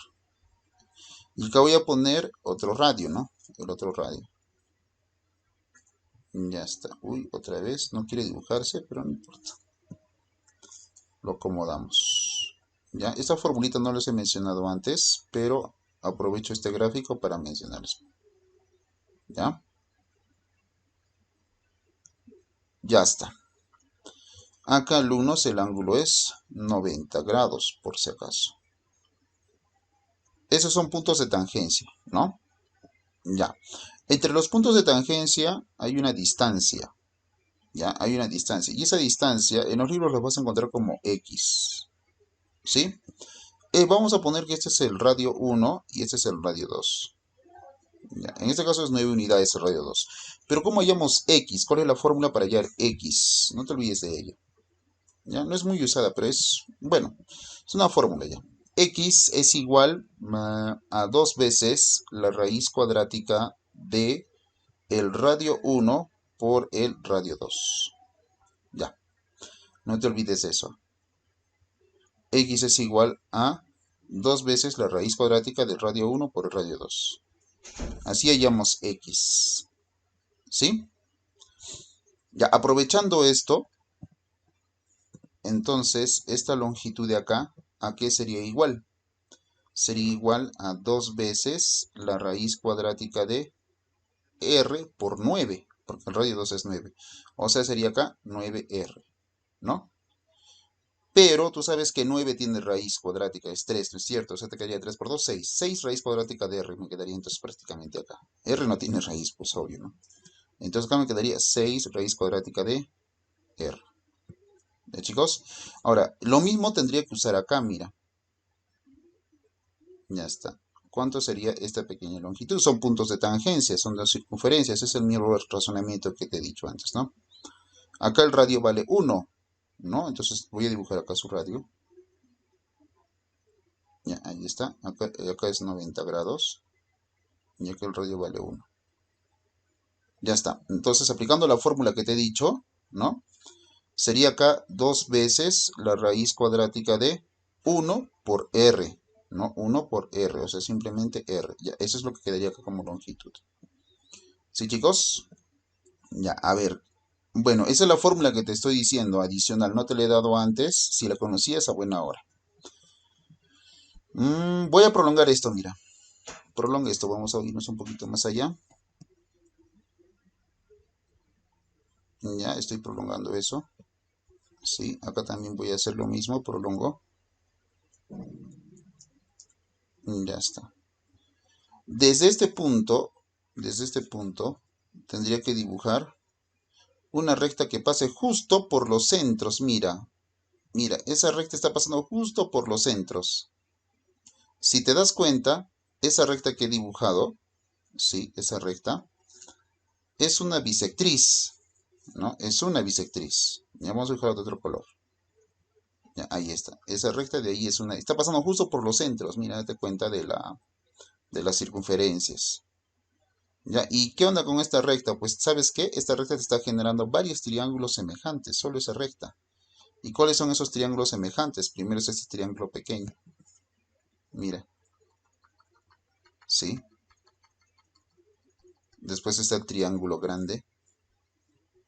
Y acá voy a poner otro radio, ¿no? El otro radio. Ya está. Uy, otra vez. No quiere dibujarse, pero no importa. Lo acomodamos. Ya, esta formulita no les he mencionado antes, pero aprovecho este gráfico para mencionarles. ¿Ya? Ya está. Acá el 1, el ángulo es 90 grados, por si acaso. Esos son puntos de tangencia, ¿no? Ya. Entre los puntos de tangencia hay una distancia. Ya, hay una distancia. Y esa distancia en los libros la vas a encontrar como X. ¿Sí? Vamos a poner que este es el radio 1 y este es el radio 2. Ya, en este caso es 9 unidades el radio 2. Pero ¿cómo hallamos X? ¿Cuál es la fórmula para hallar X? No te olvides de ella. Ya, no es muy usada, pero es, bueno, es una fórmula ya. X es igual a 2 veces la raíz cuadrática de el radio 1 por el radio 2. Ya, no te olvides de eso. X es igual a 2 veces la raíz cuadrática del radio 1 por el radio 2. Así hallamos X. ¿Sí? Ya, aprovechando esto, entonces esta longitud de acá, ¿a qué sería igual? Sería igual a 2 veces la raíz cuadrática de R por 9, porque el radio 2 es 9. O sea, sería acá 9R, ¿no? Pero tú sabes que 9 tiene raíz cuadrática, es 3, ¿no es cierto? O sea, te quedaría 3 por 2, 6. 6 raíz cuadrática de R me quedaría entonces prácticamente acá. R no tiene raíz, pues obvio, ¿no? Entonces acá me quedaría 6 raíz cuadrática de R. ¿Ya, chicos? Ahora, lo mismo tendría que usar acá, mira. Ya está. ¿Cuánto sería esta pequeña longitud? Son puntos de tangencia, son dos circunferencias. Es el mismo razonamiento que te he dicho antes, ¿no? Acá el radio vale 1, ¿no? Entonces voy a dibujar acá su radio. Ya, ahí está. Acá es 90 grados. Y acá el radio vale 1. Ya está. Entonces, aplicando la fórmula que te he dicho, ¿no? Sería acá 2 veces la raíz cuadrática de 1 por R, ¿no? 1 por R, o sea, simplemente R. Ya, eso es lo que quedaría acá como longitud. ¿Sí, chicos? Ya, a ver. Bueno, esa es la fórmula que te estoy diciendo, adicional. No te la he dado antes. Si la conocías, a buena hora. Voy a prolongar esto, mira. Prolonga esto, vamos a irnos un poquito más allá. Ya, estoy prolongando eso. Sí, acá también voy a hacer lo mismo, prolongo. Ya está. Desde este punto, tendría que dibujar una recta que pase justo por los centros, mira. Mira, esa recta está pasando justo por los centros. Si te das cuenta, esa recta que he dibujado, sí, esa recta, es una bisectriz, ¿no? Es una bisectriz. Ya vamos a dibujar de otro color. Ya, ahí está. Esa recta de ahí es una... Está pasando justo por los centros. Mira, date cuenta de las circunferencias. ¿Ya? ¿Y qué onda con esta recta? Pues, ¿sabes qué? Esta recta te está generando varios triángulos semejantes, solo esa recta. ¿Y cuáles son esos triángulos semejantes? Primero es este triángulo pequeño. Mira, ¿sí? Después está el triángulo grande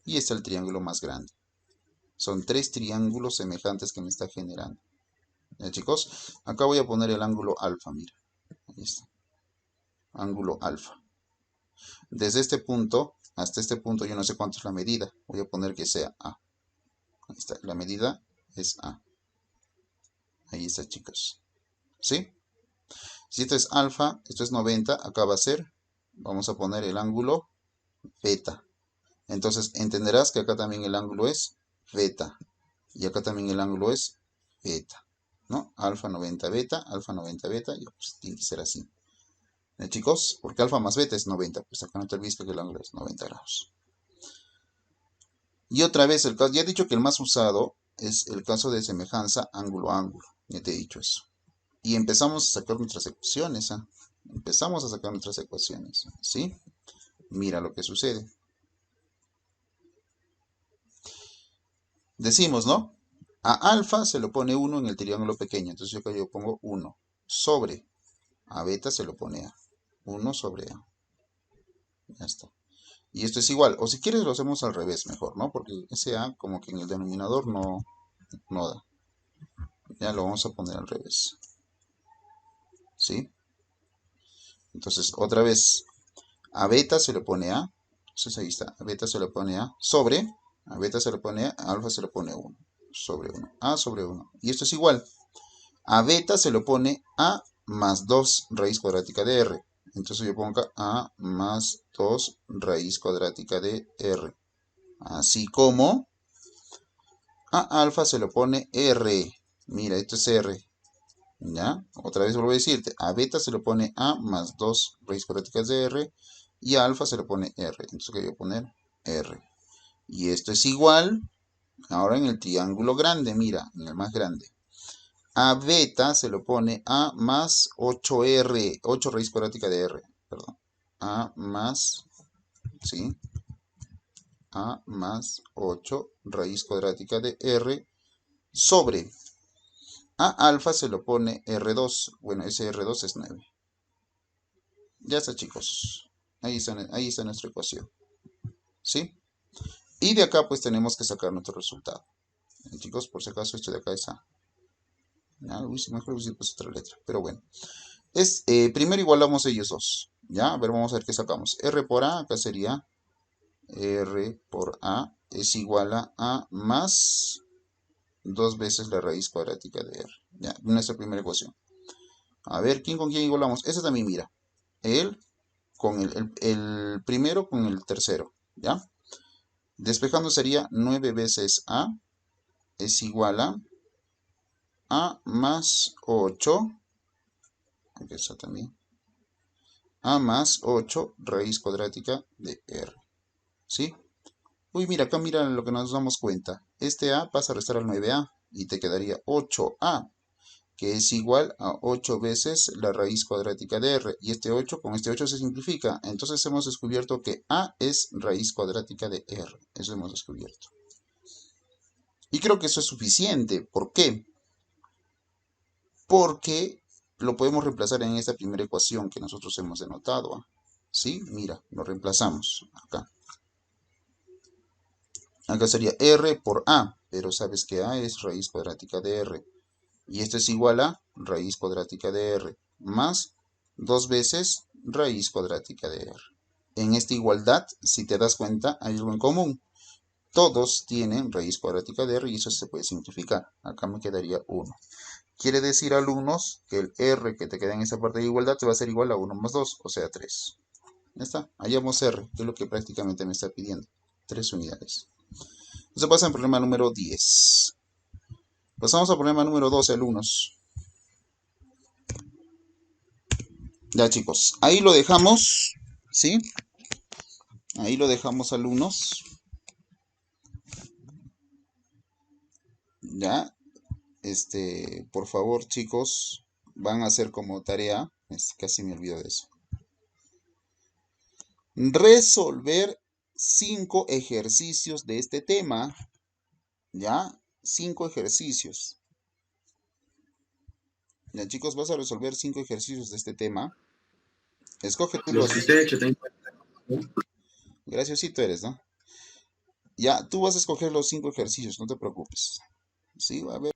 y está el triángulo más grande. Son tres triángulos semejantes que me está generando. ¿Ya, chicos? Acá voy a poner el ángulo alfa, mira. Ahí está. Ángulo alfa. Desde este punto hasta este punto, yo no sé cuánto es la medida. Voy a poner que sea A. Ahí está. La medida es A. Ahí está, chicos. ¿Sí? Si esto es alfa, esto es 90, acá va a ser, vamos a poner el ángulo beta. Entonces entenderás que acá también el ángulo es beta. Y acá también el ángulo es beta. ¿No? Alfa 90 beta, alfa 90 beta, y pues tiene que ser así. Chicos, porque alfa más beta es 90, pues acá no te olvides que el ángulo es 90 grados. Y otra vez, el caso, ya he dicho que el más usado es el caso de semejanza ángulo a ángulo. Ya te he dicho eso. Y empezamos a sacar nuestras ecuaciones. ¿Ah? Empezamos a sacar nuestras ecuaciones. ¿Sí? Mira lo que sucede. Decimos, ¿no? A alfa se lo pone 1 en el triángulo pequeño. Entonces yo acá yo pongo 1 sobre. A beta se lo pone A. 1 sobre A. Ya está. Y esto es igual. O si quieres lo hacemos al revés mejor, ¿no? Porque ese A como que en el denominador no da. Ya lo vamos a poner al revés. ¿Sí? Entonces otra vez. A beta se le pone A. Entonces ahí está. A beta se le pone A sobre. A beta se le pone A. A alfa se le pone 1. Sobre 1. A sobre 1. Y esto es igual. A beta se le pone A más 2 raíz cuadrática de R. Entonces yo pongo acá A más 2 raíz cuadrática de R. Así como a alfa se le pone R. Mira, esto es R. ¿Ya? Otra vez vuelvo a decirte. A beta se le pone A más 2 raíz cuadráticas de R. Y a alfa se le pone R. Entonces voy a poner R. Y esto es igual. Ahora en el triángulo grande, mira, en el más grande. A beta se lo pone A más 8R, 8 raíz cuadrática de R, perdón. A más, ¿sí? A más 8 raíz cuadrática de R sobre A alfa se lo pone R2. Bueno, ese R2 es 9. Ya está, chicos. Ahí está nuestra ecuación. ¿Sí? Y de acá pues tenemos que sacar nuestro resultado. Chicos, por si acaso esto de acá es A. Mejor hubiese puesto otra letra, pero bueno. Primero igualamos ellos dos. ¿Ya? A ver, vamos a ver qué sacamos. R por A, acá sería R por A es igual a A más 2 veces la raíz cuadrática de R. Ya, nuestra primera ecuación. A ver, ¿quién con quién igualamos? Ese también, mira. El con el primero con el tercero. ¿Ya? Despejando sería 9 veces A es igual a A más 8. Aquí está también. A más 8 raíz cuadrática de R. ¿Sí? Uy, mira, acá mira lo que nos damos cuenta. Este A pasa a restar al 9A y te quedaría 8A, que es igual a 8 veces la raíz cuadrática de R. Y este 8 con este 8 se simplifica. Entonces hemos descubierto que A es raíz cuadrática de R. Eso hemos descubierto. Y creo que eso es suficiente. ¿Por qué? Porque lo podemos reemplazar en esta primera ecuación que nosotros hemos denotado. ¿Sí? Mira, lo reemplazamos acá. Acá sería R por A, pero sabes que A es raíz cuadrática de R. Y esto es igual a raíz cuadrática de R más 2 veces raíz cuadrática de R. En esta igualdad, si te das cuenta, hay algo en común. Todos tienen raíz cuadrática de R y eso se puede simplificar. Acá me quedaría 1. Quiere decir, alumnos, que el R que te queda en esta parte de igualdad te va a ser igual a 1 más 2, o sea 3. Ya está, hallamos R, que es lo que prácticamente me está pidiendo. 3 unidades. Entonces pasa al problema número 10. Pasamos al problema número 12, alumnos. Ya, chicos, ahí lo dejamos, ¿sí? Ahí lo dejamos, alumnos. Ya, por favor, chicos, van a hacer como tarea, casi me olvido de eso. Resolver 5 ejercicios de este tema, ¿ya? 5 ejercicios. Ya, chicos, vas a resolver 5 ejercicios de este tema. Escoge tú Los los... que usted ha hecho también. Graciosito eres, ¿no? Ya, tú vas a escoger los 5 ejercicios, no te preocupes. Sí, va a ver.